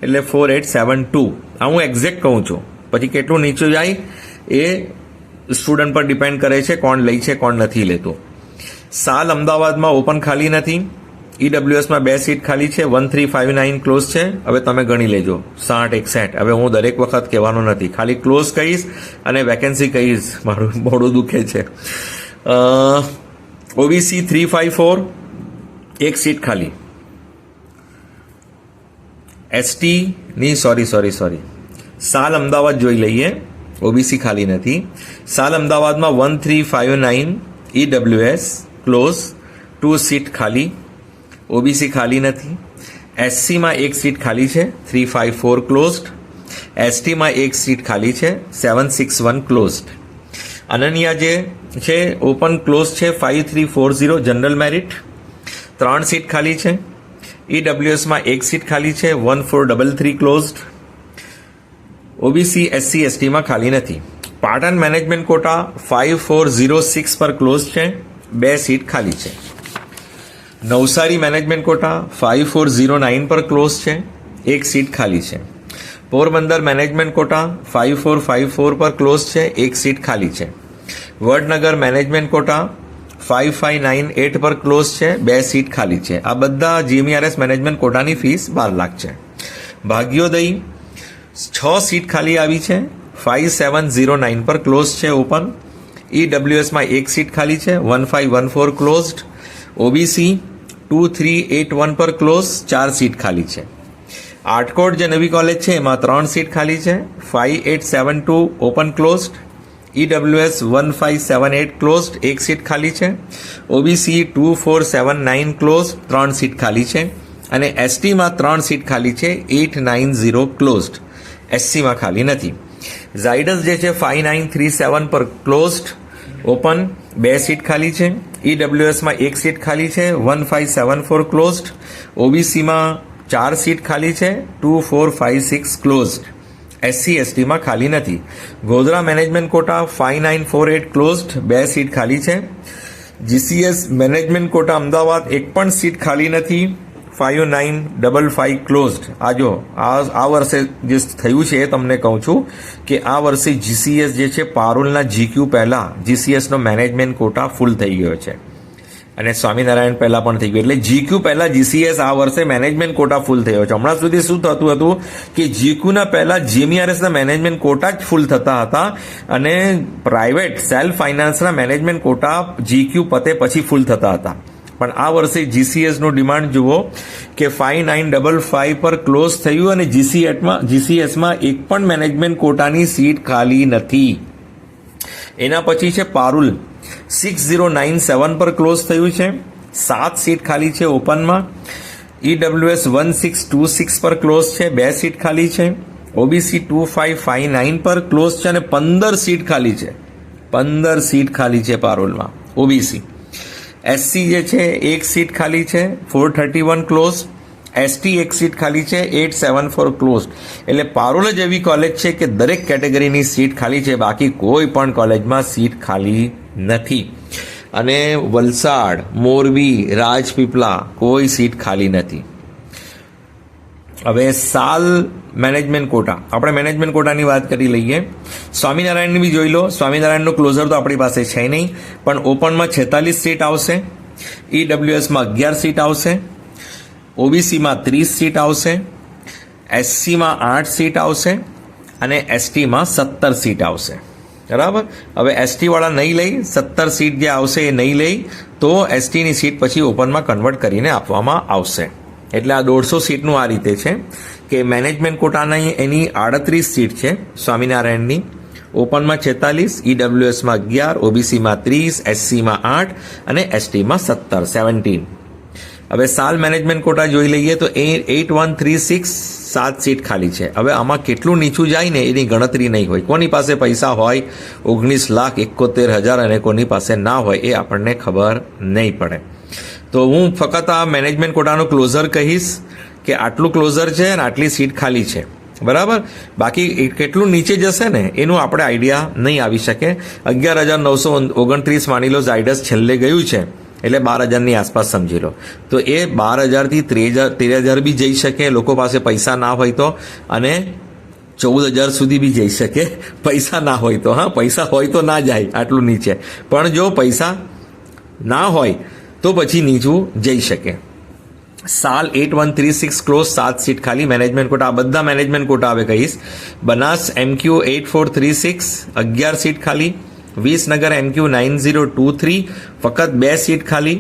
એટલે 4872. આ હું એક્ઝેક્ટ કહું છું, પછી કેટલું નીચું જાય એ સ્ટુડન્ટ પર ડિપેન્ડ કરે છે કોણ લે છે કોણ નથી લેતું. સાલ અમદાવાદમાં ઓપન ખાલી નથી. ઈડબ્લ્યુએસમાં 2 સીટ ખાલી છે, 1359 ક્લોઝ છે. હવે તમે ગણી લેજો 60 61. હવે હું દરેક વખત કહેવાનું નથી, ખાલી ક્લોઝ કહીશ અને વેકેન્સી કહીશ, મારું મોડું દુખે છે. ઓબીસી 354 એક સીટ ખાલી. એસટી ની સોરી સાલ અમદાવાદ જોઈ લઈએ, ઓબીસી ખાલી નથી. સાલ અમદાવાદમાં 1359 ઈડબ્લ્યુએસ ક્લોઝ, 2 સીટ ખાલી. ઓબીસી ખાલી નથી. એસસીમાં એક સીટ ખાલી છે, 354 ક્લોઝડ. એસટીમાં એક સીટ ખાલી છે, 761 ક્લોઝડ. અનન્યા જે છે ઓપન ક્લોઝ છે, 5340 જનરલ મેરિટ, 3 સીટ ખાલી છે. ઈડબ્લ્યુએસમાં એક સીટ ખાલી છે, 1433 ક્લોઝડ. ઓબીસી એસસી એસટીમાં ખાલી નથી. પાટણ મેનેજમેન્ટ કોટા 5406 પર ક્લોઝ છે, 2 સીટ ખાલી છે. નવસારી મેનેજમેન્ટ કોટા 5409 પર ક્લોઝ છે, 1 સીટ ખાલી છે. પોરબંદર મેનેજમેન્ટ કોટા 5454 પર ક્લોઝ છે, 1 સીટ ખાલી છે. વડનગર મેનેજમેન્ટ કોટા 5598 પર ક્લોઝ છે, 2 સીટ ખાલી છે. આ બધા જીએમઈઆરએસ મેનેજમેન્ટ કોટાની ફીસ 12 લાખ છે. ભાગ્યોદય 6 સીટ ખાલી આવી છે, 5709 પર ક્લોઝ છે ઓપન. ઈડબ્લ્યુએસમાં 1 સીટ ખાલી છે, 1514 ક્લોઝડ. ઓબીસી 2381 પર ક્લોઝ, 4 સીટ ખાલી છે. આટકોટ જે નવી કોલેજ છે એમાં 3 સીટ ખાલી છે, 5872 open closed. EWS 1578 closed, 1 seat ખાલી છે. ઓબીસી 2479 ક્લોઝ, 3 સીટ ખાલી છે. અને એસટીમાં 3 સીટ ખાલી છે, 890 ક્લોઝડ. એસસીમાં ખાલી નથી. ઝાયડસ જે છે 5937 પર ક્લોઝડ ઓપન, 2 સીટ ખાલી છે. ઈડબ્લ્યુએસમાં 1 સીટ ખાલી છે, 1574 ક્લોઝડ. ઓબીસીમાં 4 સીટ ખાલી છે, 2456 ક્લોઝડ. એસસી એસટીમાં ખાલી નથી. Godhra management quota 5948 closed, 2 seat ખાલી છે. જીસીએસ મેનેજમેન્ટ કોટા અમદાવાદ 1 પણ સીટ ખાલી નથી, 5955 ક્લોઝડ. આ વર્ષે જે થયું છે એ તમને કહું છું કે આ વર્ષે જીસીએસ જે છે પારોલના જીક્યુ પહેલા જીસીએસનો મેનેજમેન્ટ કોટા ફૂલ થઈ ગયો છે અને સ્વામિનારાયણ પહેલા પણ થઈ ગયું. એટલે જીક્યુ પહેલા જીસીએસ આ વર્ષે મેનેજમેન્ટ કોટા ફૂલ થયો છે. હમણાં સુધી શું થતું હતું કે જીક્યુના પહેલા જીએમઈઆરએસના મેનેજમેન્ટ કોટા જ ફૂલ થતા હતા અને private self ફાઇનાન્સના management quota GQ પતે પછી ફૂલ થતા હતા. પણ આ વર્ષે જીસીએસનું ડિમાન્ડ જુઓ કે 5955 પર ક્લોઝ થયું અને જીસીએસમાં 1 પણ મેનેજમેન્ટ કોટાની સીટ ખાલી નથી. એના પછી છે પારુલ 6097 પર ક્લોઝ થયું છે, 7 સીટ ખાલી છે ઓપનમાં. ઈડબ્લ્યુએસ 1626 પર ક્લોઝ છે, 2 સીટ ખાલી છે. ઓબીસી 2559 પર ક્લોઝ છે અને 15 સીટ ખાલી છે. 15 સીટ ખાલી છે પારોલમાં ઓબીસી. એસસી જે છે 1 સીટ ખાલી છે, 431 ક્લોઝ. એસટી 1 સીટ ખાલી છે, 874 ક્લોઝ. એટલે પારોલ જ એવી કોલેજ છે કે દરેક કેટેગરીની સીટ ખાલી છે, બાકી કોઈ પણ કોલેજમાં સીટ ખાલી નથી. અને વલસાડ, મોરબી, રાજપીપળા કોઈ સીટ ખાલી નથી. હવે સાલ મેનેજમેન્ટ કોટા, આપણે મેનેજમેન્ટ કોટાની વાત કરી લઈએ. સ્વામિનારાયણની બી જોઈ લો. સ્વામિનારાયણનું ક્લોઝર તો આપણી પાસે છે નહીં, પણ ઓપનમાં 46 સીટ આવશે. ઈડબ્લ્યુએસમાં 11 સીટ આવશે. ઓબીસીમાં 30 સીટ આવશે. એસસીમાં 8 સીટ આવશે અને એસટીમાં 17 સીટ આવશે. બરાબર. હવે એસટી વાળા નહીં લઈ, 17 સીટ જે આવશે એ નહીં લઈ તો એસટીની સીટ પછી ઓપનમાં કન્વર્ટ કરીને આપવામાં આવશે. એટલે આ 150 સીટનું આ રીતે છે કે મેનેજમેન્ટ કોટાની એની 38 સીટ છે સ્વામિનારાયણની. ઓપનમાં 46, ઈડબ્લ્યુએસમાં 11, ઓબીસીમાં 30, એસસીમાં 8 અને એસટીમાં 17. હવે સાલ મેનેજમેન્ટ કોટા જોઈ લઈએ તો 8136 7 સીટ ખાલી છે. હવે આમાં કેટલું નીચું જાય ને એની ગણતરી નહીં હોય. કોની પાસે પૈસા હોય 19,71,000 અને કોની પાસે ના હોય એ આપણને ખબર નહીં પડે. તો હું ફક્ત આ મેનેજમેન્ટ કોટાનું ક્લોઝર કહીશ કે આટલું ક્લોઝર છે અને આટલી સીટ ખાલી છે. બરાબર. બાકી કેટલું નીચે જશે ને એનું આપણે આઈડિયા નહીં આવી શકે. 11,929 માની લો ઝાયડસ છેલ્લે ગયું છે એટલે 12,000ની આસપાસ સમજી લો. તો એ 12,000થી 13,000 બી જઈ શકે લોકો પાસે પૈસા ના હોય તો, અને 14,000 સુધી બી જઈ શકે પૈસા ના હોય તો. હા, પૈસા હોય તો ના જાય આટલું નીચે, પણ જો પૈસા ના હોય તો પછી નીચું જઈ શકે. સાલ 8136 ક્લોઝ, 7 સીટ ખાલી. મેનેજમેન્ટ કોટા, આ બધા મેનેજમેન્ટ કોટા હવે કહીશ. બનાસ MQ 8436 11 સીટ ખાલી. વિસનગર MQ 9023 ફક્ત 2 સીટ ખાલી.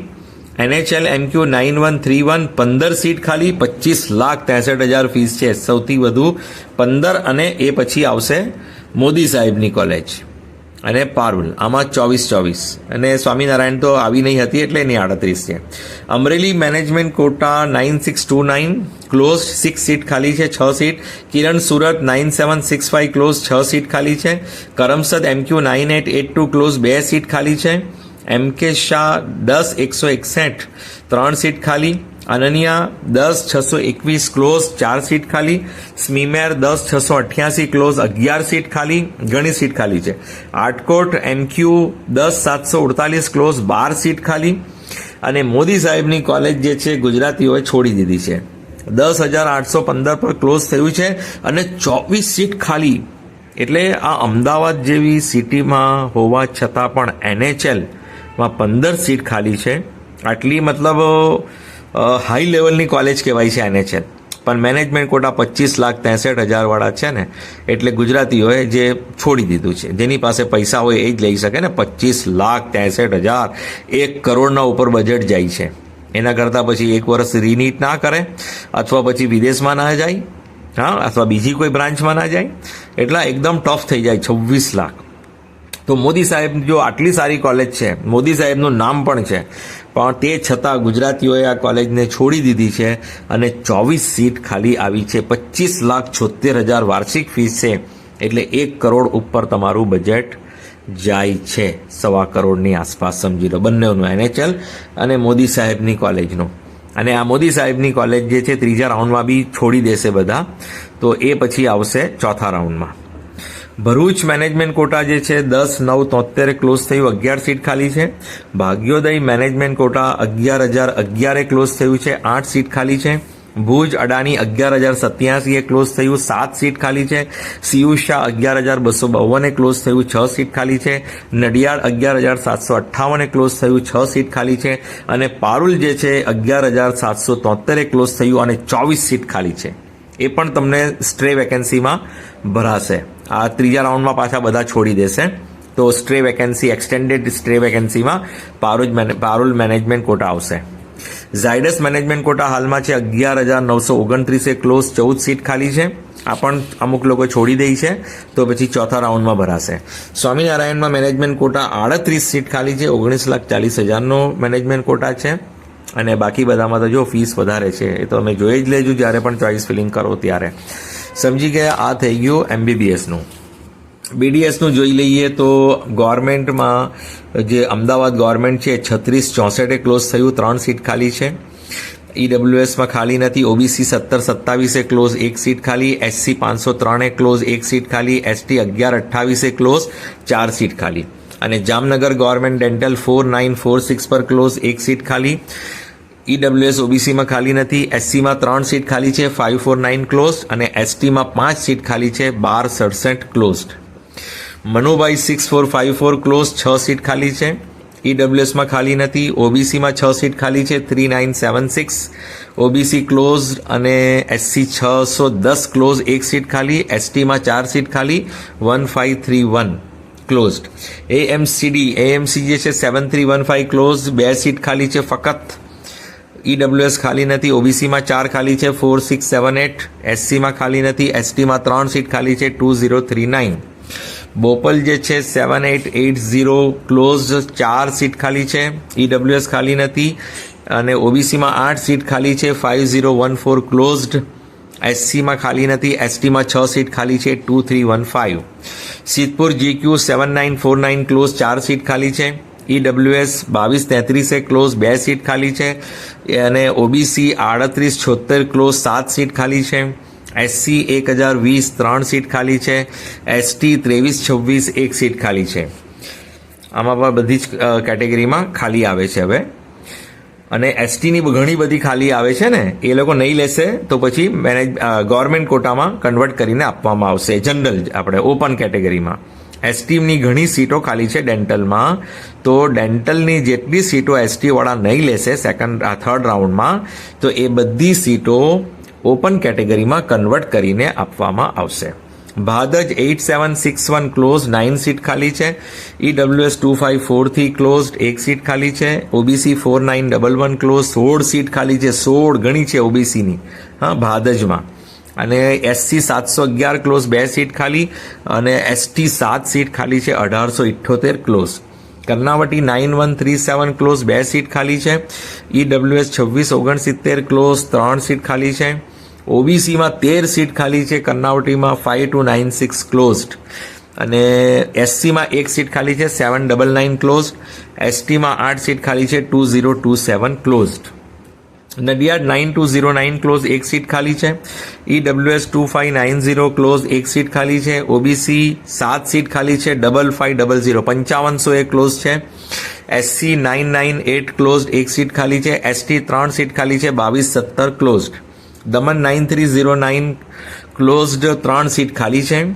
NHL MQ 9131 15 સીટ ખાલી. 25,63,000 ફીસ છે સૌથી વધુ 15, અને એ પછી આવશે મોદી સાહેબની કોલેજ અને પારુલ, આમાં 24. અને સ્વામિનારાયણ તો આવી નહીં હતી એટલે એની 38 છે. Amreli management quota 9629 close, 6 seat ખાલી છે, 6 seat. Kiran Surat 9765 close, 6 seat ખાલી છે. કરમસદ MQ 9882 ક્લોઝ, 2 સીટ ખાલી છે. MK શાહ 10161 3 સીટ ખાલી. અનન્યા 10,621 ક્લોઝ 4 સીટ ખાલી, સ્મીમેર 10,688 ક્લોઝ 11 સીટ ખાલી, ઘણી સીટ ખાલી છે. આટકોટ એમક્યુ 10,748 ક્લોઝ 12 સીટ ખાલી. અને મોદી સાહેબની કોલેજ જે છે ગુજરાતીઓએ છોડી દીધી છે. 10,815 પર ક્લોઝ થયું છે અને 24 સીટ ખાલી. એટલે આ અમદાવાદ જેવી સિટીમાં હોવા છતાં પણ NHLમાં 15 સીટ ખાલી છે. આટલી મતલબ હાઈ લેવલની કોલેજ કહેવાય છે NHL. પણ મેનેજમેન્ટ કોટા 25,63,000 વાળા છે ને, એટલે ગુજરાતીઓએ જે છોડી દીધું છે. જેની પાસે પૈસા હોય એ જ લઈ શકે ને. 25,63,000, 1 કરોડના ઉપર બજેટ જાય છે. એના કરતાં પછી 1 વર્ષ રીનીટ ના કરે, અથવા પછી વિદેશમાં ના જાય, હા, અથવા બીજી કોઈ બ્રાન્ચમાં ના જાય, એટલા એકદમ ટફ થઈ જાય. 26 લાખ. તો મોદી સાહેબ જો આટલી સારી કોલેજ છે, મોદી સાહેબનું નામ પણ છે, પણ તે છતાં ગુજરાતીઓએ આ કોલેજને છોડી દીધી છે અને 24 સીટ ખાલી આવી છે. 25,76,000 વાર્ષિક ફીસ છે. એટલે 1 કરોડ ઉપર તમારું બજેટ જાય છે. 1.25 કરોડની આસપાસ સમજી લો બંનેનું, NHL અને મોદી સાહેબની કોલેજનું. અને આ મોદી સાહેબની કોલેજ જે છે ત્રીજા રાઉન્ડમાં બી છોડી દેશે બધા, તો એ પછી આવશે ચોથા રાઉન્ડમાં. ભરૂચ મેનેજમેન્ટ કોટા જે છે 10,973 ક્લોઝ થયું, 11 સીટ ખાલી છે. ભાગ્યોદય મેનેજમેન્ટ કોટા 11,011 ક્લોઝ થયું છે, 8 સીટ ખાલી છે. ભુજ અડાની 11,087 ક્લોઝ થયું, 7 સીટ ખાલી છે. સીયુ શાહ 11,252 ક્લોઝ થયું, 6 સીટ ખાલી છે. નડિયાદ 11,758 ક્લોઝ થયું, 6 સીટ ખાલી છે. અને પારુલ જે છે 11,773 ક્લોઝ થયું અને 24 સીટ ખાલી છે. એ પણ તમને સ્ટ્રે વેકેન્સીમાં ભરાશે. આ ત્રીજા રાઉન્ડમાં પાછા બધા છોડી દેશે, તો સ્ટ્રે વેકેન્સી, એક્સટેન્ડેડ સ્ટ્રે વેકેન્સીમાં પારુલ મેનેજમેન્ટ કોટા આવશે. ઝાયડસ મેનેજમેન્ટ કોટા હાલમાં છે 11,929 ક્લોઝ, 14 સીટ ખાલી છે. આ પણ અમુક લોકો છોડી દે છે, તો પછી ચોથા રાઉન્ડમાં ભરાશે. સ્વામિનારાયણમાં મેનેજમેન્ટ કોટા 38 સીટ ખાલી છે, 19,40,000નો મેનેજમેન્ટ કોટા છે. અને બાકી બધામાં તો જો ફીસ વધારે છે, એ તો તમે જોઈ જ લેજો જ્યારે પણ ચોઇસ ફિલિંગ કરો ત્યારે. સમજી ગયા. આ થઈ ગયું MBBSનું. BDSનું જોઈ લઈએ તો ગવર્મેન્ટમાં જે અમદાવાદ ગવર્મેન્ટ છે 36,64 ક્લોઝ થયું, 3 સીટ ખાલી છે. EWSમાં ખાલી નથી. OBC 17,27 ક્લોઝ, 1 સીટ ખાલી. SC 503 ક્લોઝ, 1 સીટ ખાલી. ST 11,28 ક્લોઝ, 4 સીટ ખાલી. અને જામનગર ગવર્મેન્ટ ડેન્ટલ 4,946 પર ક્લોઝ, 1 સીટ ખાલી. EWS OBCમાં ખાલી નથી. SCમાં 3 સીટ ખાલી છે, 549 ક્લોઝ. અને STમાં 5 સીટ ખાલી છે, 1267 ક્લોઝડ. મનુભાઈ 6454 ક્લોઝ, 6 સીટ ખાલી છે. EWSમાં ખાલી નથી. OBCમાં 6 સીટ ખાલી છે, 3976 OBC ક્લોઝ. અને SC 610 ક્લોઝ, 1 સીટ ખાલી. STમાં 4 સીટ ખાલી, 1531 ક્લોઝડ. AMC જે છે 7315 ક્લોઝ, 2 સીટ ખાલી છે ફક્ત. EWS ખાલી નથી. OBCમાં 4 ખાલી છે, 4678. SCમાં ખાલી નથી. STમાં 3 સીટ ખાલી છે, 2039. બોપલ જે છે 7880 ક્લોઝ, 4 સીટ ખાલી છે. EWS ખાલી નથી. અને OBCમાં 8 સીટ ખાલી છે, 5014 ક્લોઝડ. SCમાં ખાલી નથી. STમાં 6 સીટ ખાલી છે, 2315. સિદ્ધપુર GQ 7949 ક્લોઝ, 4 સીટ ખાલી છે. EWS 2233 ક્લોઝ, 2 સીટ ખાલી છે. અને OBC 3876 ક્લોઝ, 7 સીટ ખાલી છે. SC 1020 3 સીટ ખાલી છે. ST 2326 1 સીટ ખાલી છે. આમાં પણ બધી જ કેટેગરીમાં ખાલી આવે છે હવે. અને STની ઘણી બધી ખાલી આવે છે ને, એ લોકો નહીં લેશે તો પછી ગવર્મેન્ટ કોટામાં કન્વર્ટ કરીને આપવામાં આવશે. જનરલ આપણે ઓપન કેટેગરીમાં STની ઘણી સીટો ખાલી છે ડેન્ટલમાં. તો ડેન્ટલની જેટલી સીટો ST વાળા નહીં લેશે થર્ડ રાઉન્ડમાં, તો એ બધી સીટો ઓપન કેટેગરીમાં કન્વર્ટ કરીને આપવામાં આવશે. ભાદજ 8761 ક્લોઝ, 9 સીટ ખાલી છે. EWS 2543 ક્લોઝડ, 1 સીટ ખાલી છે. OBC 4911 ક્લોઝ, 16 સીટ ખાલી છે. 16 ઘણી છે OBCની, હા, ભાદજમાં. અને SC 711 ક્લોઝ, 2 સીટ ખાલી. અને ST 7 સીટ ખાલી છે, 1878 ક્લોઝ. કર્ણાવટી 9137 ક્લોઝ, 2 સીટ ખાલી છે. EWS 2669 ક્લોઝ, 3 સીટ ખાલી છે. OBCમાં 13 સીટ ખાલી છે. કર્ણાવટીમાં 5296 ક્લોઝડ. અને SCમાં 1 સીટ ખાલી છે, 799 ક્લોઝડ. STમાં 8 સીટ ખાલી છે, 2027 ક્લોઝડ. નડિયાદ 9209 ક્લોઝ એક સીટ ખાલી છે. EWS 2590 ક્લોઝ એક સીટ ખાલી છે. OBC 7 સીટ ખાલી છે. 5500 5500 ક્લોઝ છે. SC 998 ક્લોઝ એક સીટ ખાલી છે. ST 3 સીટ ખાલી છે. 2217 ક્લોઝડ. દમણ 9309 ક્લોઝડ 3 સીટ ખાલી છે.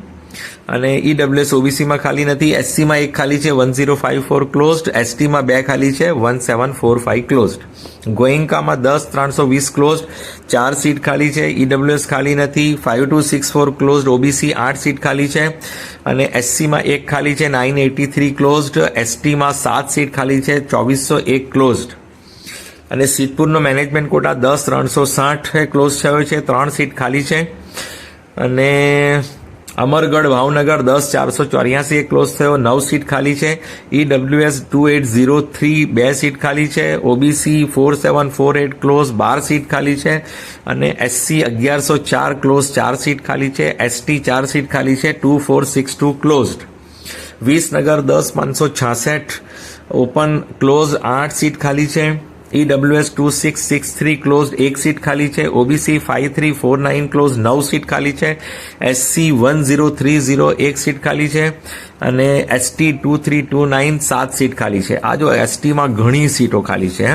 અને EWS OBC માં ખાલી નથી. SC માં એક ખાલી છે. 1054 ક્લોઝડ. ST માં 2 ખાલી છે. 1745 ક્લોઝડ. ગોયંકામાં 10320 ક્લોઝડ 4 સીટ ખાલી છે. EWS ખાલી નથી. 5264 ક્લોઝડ. OBC 8 સીટ ખાલી છે. અને SC માં એક ખાલી છે. 983 ક્લોઝડ. ST માં 7 સીટ ખાલી છે. 2401 ક્લોઝડ. અને સિદ્ધપુરનો મેનેજમેન્ટ કોટા 10360 ક્લોઝ થયો છે. 3 સીટ ખાલી છે. અને અમરગઢ ભાવનગર 10484 ક્લોઝ થયો. 9 સીટ ખાલી છે. EWS 2803 2 સીટ ખાલી છે. OBC 4748 ક્લોઝ 12 સીટ ખાલી છે. અને SC 1104 ક્લોઝ 4 સીટ ખાલી છે. ST 4 સીટ ખાલી છે. 2462 closed. Visnagar 10566 open close 8 seat ખાલી છે. EWS 2663 ક્લોઝ 1 સીટ ખાલી છે. OBC 5349 ક્લોઝ 9 સીટ ખાલી છે. SC 1030 1 સીટ ખાલી છે. અને ST 2329 7 સીટ ખાલી છે. આ જો ST માં ઘણી સીટો ખાલી છે.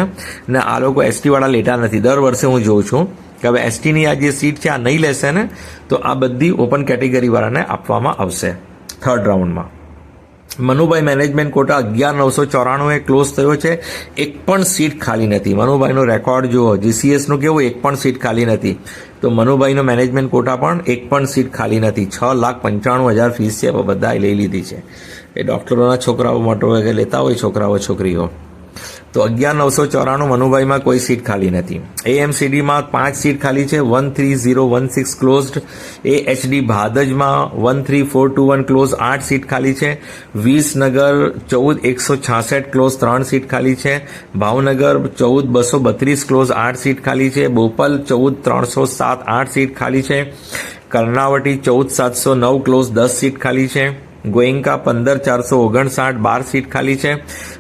ને આ લોકો ST વાળા લેતા નથી. દર વર્ષે હું જોઉં છું કે હવે ST ની આ જે સીટ છે આ નહીં લેશે ને તો આ બધી ઓપન કેટેગરી વાળાને આપવામાં આવશે થર્ડ રાઉન્ડમાં. મનુભાઈ મેનેજમેન્ટ કોટા 11994 ક્લોઝ થયો છે. એક પણ સીટ ખાલી નથી. મનુભાઈનો રેકોર્ડ જુઓ. GCS નું કેવું, એક પણ સીટ ખાલી નથી. તો મનુભાઈનો મેનેજમેન્ટ કોટા પણ એક પણ સીટ ખાલી નથી. 6,95,000 ફીસ છે. બધા લઈ લીધી છે. એ ડોક્ટરોના છોકરાઓ માટે લેતા હોય છોકરાઓ છોકરીઓ. તો 11994 મનુભાઈમાં કોઈ સીટ ખાલી નથી. AMCDમાં 5 સીટ ખાલી છે. 13016 ક્લોઝડ. AHD ભાદજમાં 13421 ક્લોઝ 8 સીટ ખાલી છે. વિસનગર 14166 ક્લોઝ 3 સીટ ખાલી છે. ભાવનગર 14232 ક્લોઝ 8 સીટ ખાલી છે. બોપલ 14307 8 સીટ ખાલી છે. કર્ણાવટી 14709 ક્લોઝ 10 સીટ ખાલી છે. ગોયંકા 15459 12 સીટ ખાલી છે.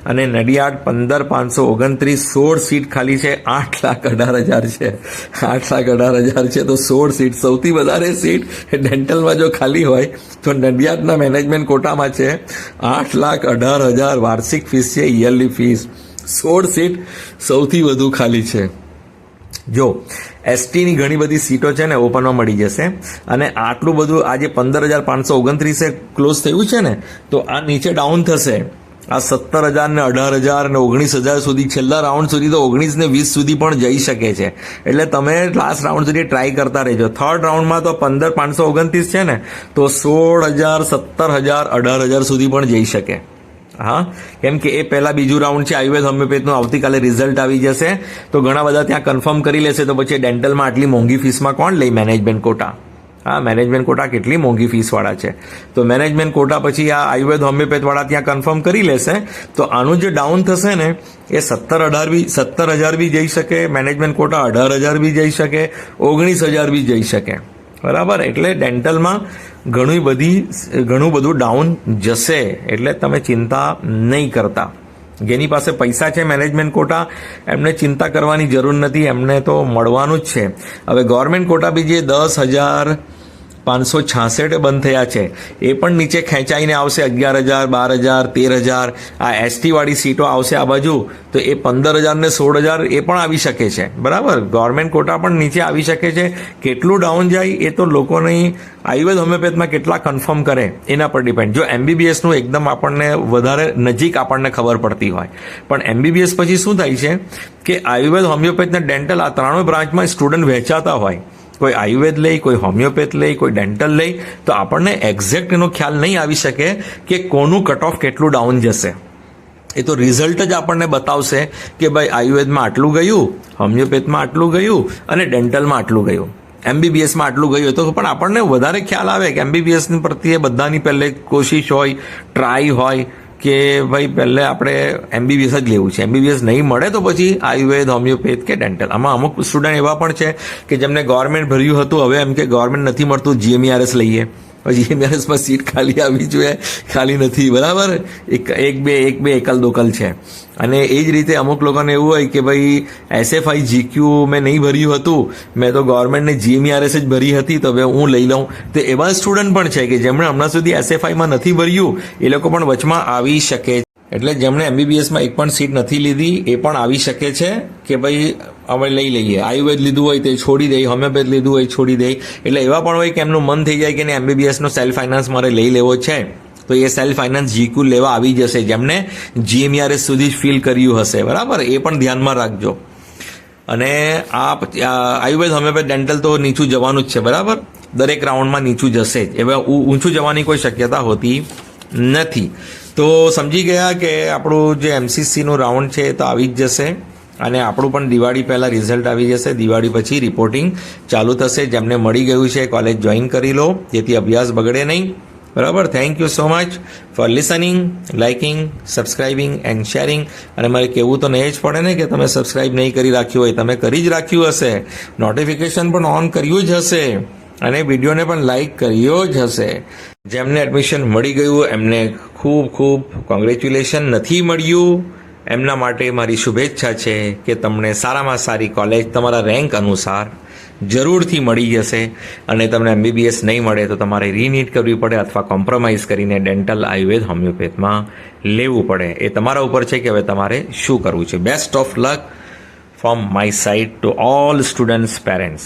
અને નડિયાદ 15529 16 સીટ ખાલી છે. 8,18,000 છે. 8,18,000 છે તો 16 સીટ. સૌથી વધારે સીટ ડેન્ટલમાં જો ખાલી હોય તો નડિયાદના મેનેજમેન્ટ કોટામાં છે. 8,18,000 વાર્ષિક ફીસ છે. Yearly fees. 16 સીટ સૌથી વધુ ખાલી છે. જો STની ઘણી બધી સીટો છે ને ઓપનમાં મળી જશે. અને આટલું બધું આજે 15,529 ક્લોઝ થયું છે ને તો આ નીચે ડાઉન થશે. આ 17,000 ને 18,000 ને 19,000 સુધી છેલ્લા રાઉન્ડ સુધી તો 19 ને 20 સુધી પણ જઈ શકે છે. એટલે તમે લાસ્ટ રાઉન્ડ સુધી ટ્રાય કરતા રહેજો. થર્ડ રાઉન્ડમાં તો 15,529 છે ને તો 16,000 17,000 18,000 સુધી પણ જઈ શકે. હા, કેમ કે એ પહેલા બીજું રાઉન્ડ છે આયુર્વેદ હોમિયોપેથનું. આવતીકાલે રિઝલ્ટ આવી જશે તો ઘણા બધા ત્યાં કન્ફર્મ કરી લેશે. તો પછી ડેન્ટલમાં આટલી મોંઘી ફીસમાં કોણ લે મેનેજમેન્ટ કોટા? હા, મેનેજમેન્ટ કોટા કેટલી મોંઘી ફીસવાળા છે. તો મેનેજમેન્ટ કોટા પછી આ આયુર્વેદ હોમિયોપેથવાળા ત્યાં કન્ફર્મ કરી લેશે. તો આનું જે ડાઉન થશે ને એ 17,000 બી જઈ શકે. મેનેજમેન્ટ કોટા 18,000 બી જઈ શકે. 19,000 બી જઈ શકે. બરાબર. એટલે ડેન્ટલમાં ઘણું બધું ડાઉન જશે. એટલે તમે ચિંતા નહીં કરતા. જેની પાસે પૈસા છે મેનેજમેન્ટ કોટા એમને ચિંતા કરવાની જરૂર નથી. એમને તો મળવાનું જ છે. હવે ગવર્મેન્ટ કોટા બી જે 10,566 બંધ થયા છે એ પણ નીચે ખેંચાઈને આવશે. 11,000 12,000 13,000 આ ST વાળી સીટો આવશે આ બાજુ તો એ 15,000 ને 16,000 એ પણ આવી શકે છે. બરાબર. ગવર્મેન્ટ કોટા પણ નીચે આવી શકે છે. કેટલું ડાઉન જાય એ તો લોકોની આયુર્વેદ હોમિયોપેથમાં કેટલા કન્ફર્મ કરે એના પર ડિપેન્ડ. જો MBBSનું એકદમ આપણને વધારે નજીક આપણને ખબર પડતી હોય પણ MBBS પછી શું થાય છે કે આયુર્વેદ હોમિયોપેથ ને ડેન્ટલ આ ત્રણેય બ્રાન્ચમાં સ્ટુડન્ટ વહેંચાતા હોય. કોઈ આયુર્વેદ લે, કોઈ હોમિયોપેથ લે, કોઈ ડેન્ટલ લે તો આપણને એક્ઝેક્ટ એનો ખ્યાલ નહીં આવી શકે કે કોનું કટ ઓફ કેટલું ડાઉન જશે. એ તો રિઝલ્ટ જ આપણને બતાવશે કે ભાઈ આયુર્વેદમાં આટલું ગયું, હોમિયોપેથમાં આટલું ગયું અને ડેન્ટલમાં આટલું ગયું, MBBSમાં આટલું ગયું. તો પણ આપણને વધારે ખ્યાલ આવે કે MBBSની પ્રત્યે બધાની પહેલે કોશિશ હોય, ટ્રાય હોય કે ભાઈ પહેલે આપણે MBBS જ લેવું છે. MBBS નહીં મળે તો પછી આયુર્વેદ, હોમિયોપેથ કે ડેન્ટલ. આમાં અમુક સ્ટુડન્ટ એવા પણ છે કે જેમને ગવર્મેન્ટ ભર્યું હતું હવે એમ કે ગવર્મેન્ટ નથી મળતું, GMERS લઈએ. પછી જીએમઆરએસમાં સીટ ખાલી આવી જોઈએ, ખાલી નથી, બરાબર. એક બે એકલ દોકલ છે. અને એ જ રીતે અમુક લોકોને એવું હોય કે ભાઈ એસએફઆઈ જીક્યુ મેં નહીં ભર્યું હતું, મેં તો ગવર્મેન્ટને જીએમઆરએસ જ ભરી હતી, તો હવે હું લઈ લઉં. તો એવા સ્ટુડન્ટ પણ છે કે જેમણે હમણાં સુધી એસએફઆઈમાં નથી ભર્યું, એ લોકો પણ વચમાં આવી શકે. એટલે જેમણે એમબીબીએસમાં એક પણ સીટ નથી લીધી એ પણ આવી શકે છે કે ભાઈ હવે લઈ લઈએ. આયુર્વેદ લીધું હોય તે છોડી દે, હોમિયોપેથ લીધું હોય છોડી દે. એટલે એવા પણ હોય કે એમનું મન થઈ જાય કે એમબીબીએસનો સેલ્ફ ફાઇનાન્સ મારે લઈ લેવો છે, તો એ સેલ્ફ ફાઇનાન્સ જીક્યુ લેવા આવી જશે, જેમને જીએમઆરએસ સુધી જ ફીલ કર્યું હશે, બરાબર. એ પણ ધ્યાનમાં રાખજો. અને આ આયુર્વેદ, હોમિયોપેથ, ડેન્ટલ તો નીચું જવાનું જ છે, બરાબર. દરેક રાઉન્ડમાં નીચું જશે જ. હવે ઊંચું જવાની કોઈ શક્યતા હોતી નથી. તો સમજી ગયા કે આપણું જે એમસીસીનું રાઉન્ડ છે એ તો આવી જ જશે. અને આપણું પણ દિવાળી પહેલાં રિઝલ્ટ આવી જશે. દિવાળી પછી રિપોર્ટિંગ ચાલુ થશે. જેમને મળી ગયું છે કોલેજ જોઈન કરી લો, જેથી અભ્યાસ બગડે નહીં, બરાબર. Thank you so much for listening, liking, subscribing and sharing. અને મારે કહેવું તો નહીં જ પડે ને કે તમે સબસ્ક્રાઇબ નહીં કરી રાખ્યું હોય, તમે કરી જ રાખ્યું હશે, નોટિફિકેશન પણ ઓન કર્યું જ હશે, અને વિડીયોને પણ લાઇક કર્યો જ હશે. જેમને એડમિશન મળી ગયું એમને ખૂબ ખૂબ કોંગ્રેચ્યુલેશન. નથી મળ્યું એમના માટે મારી શુભેચ્છા છે કે તમને સારામાં સારી કોલેજ તમારા રેન્ક અનુસાર જરૂરથી મળી જશે. અને તમને એમબીબીએસ નહીં મળે તો તમારે રીનીટ કરવી પડે અથવા કોમ્પ્રોમાઇઝ કરીને ડેન્ટલ, આયુર્વેદ, હોમિયોપેથમાં લેવું પડે. એ તમારા ઉપર છે કે હવે તમારે શું કરવું છે. Best of luck from my side to all students parents.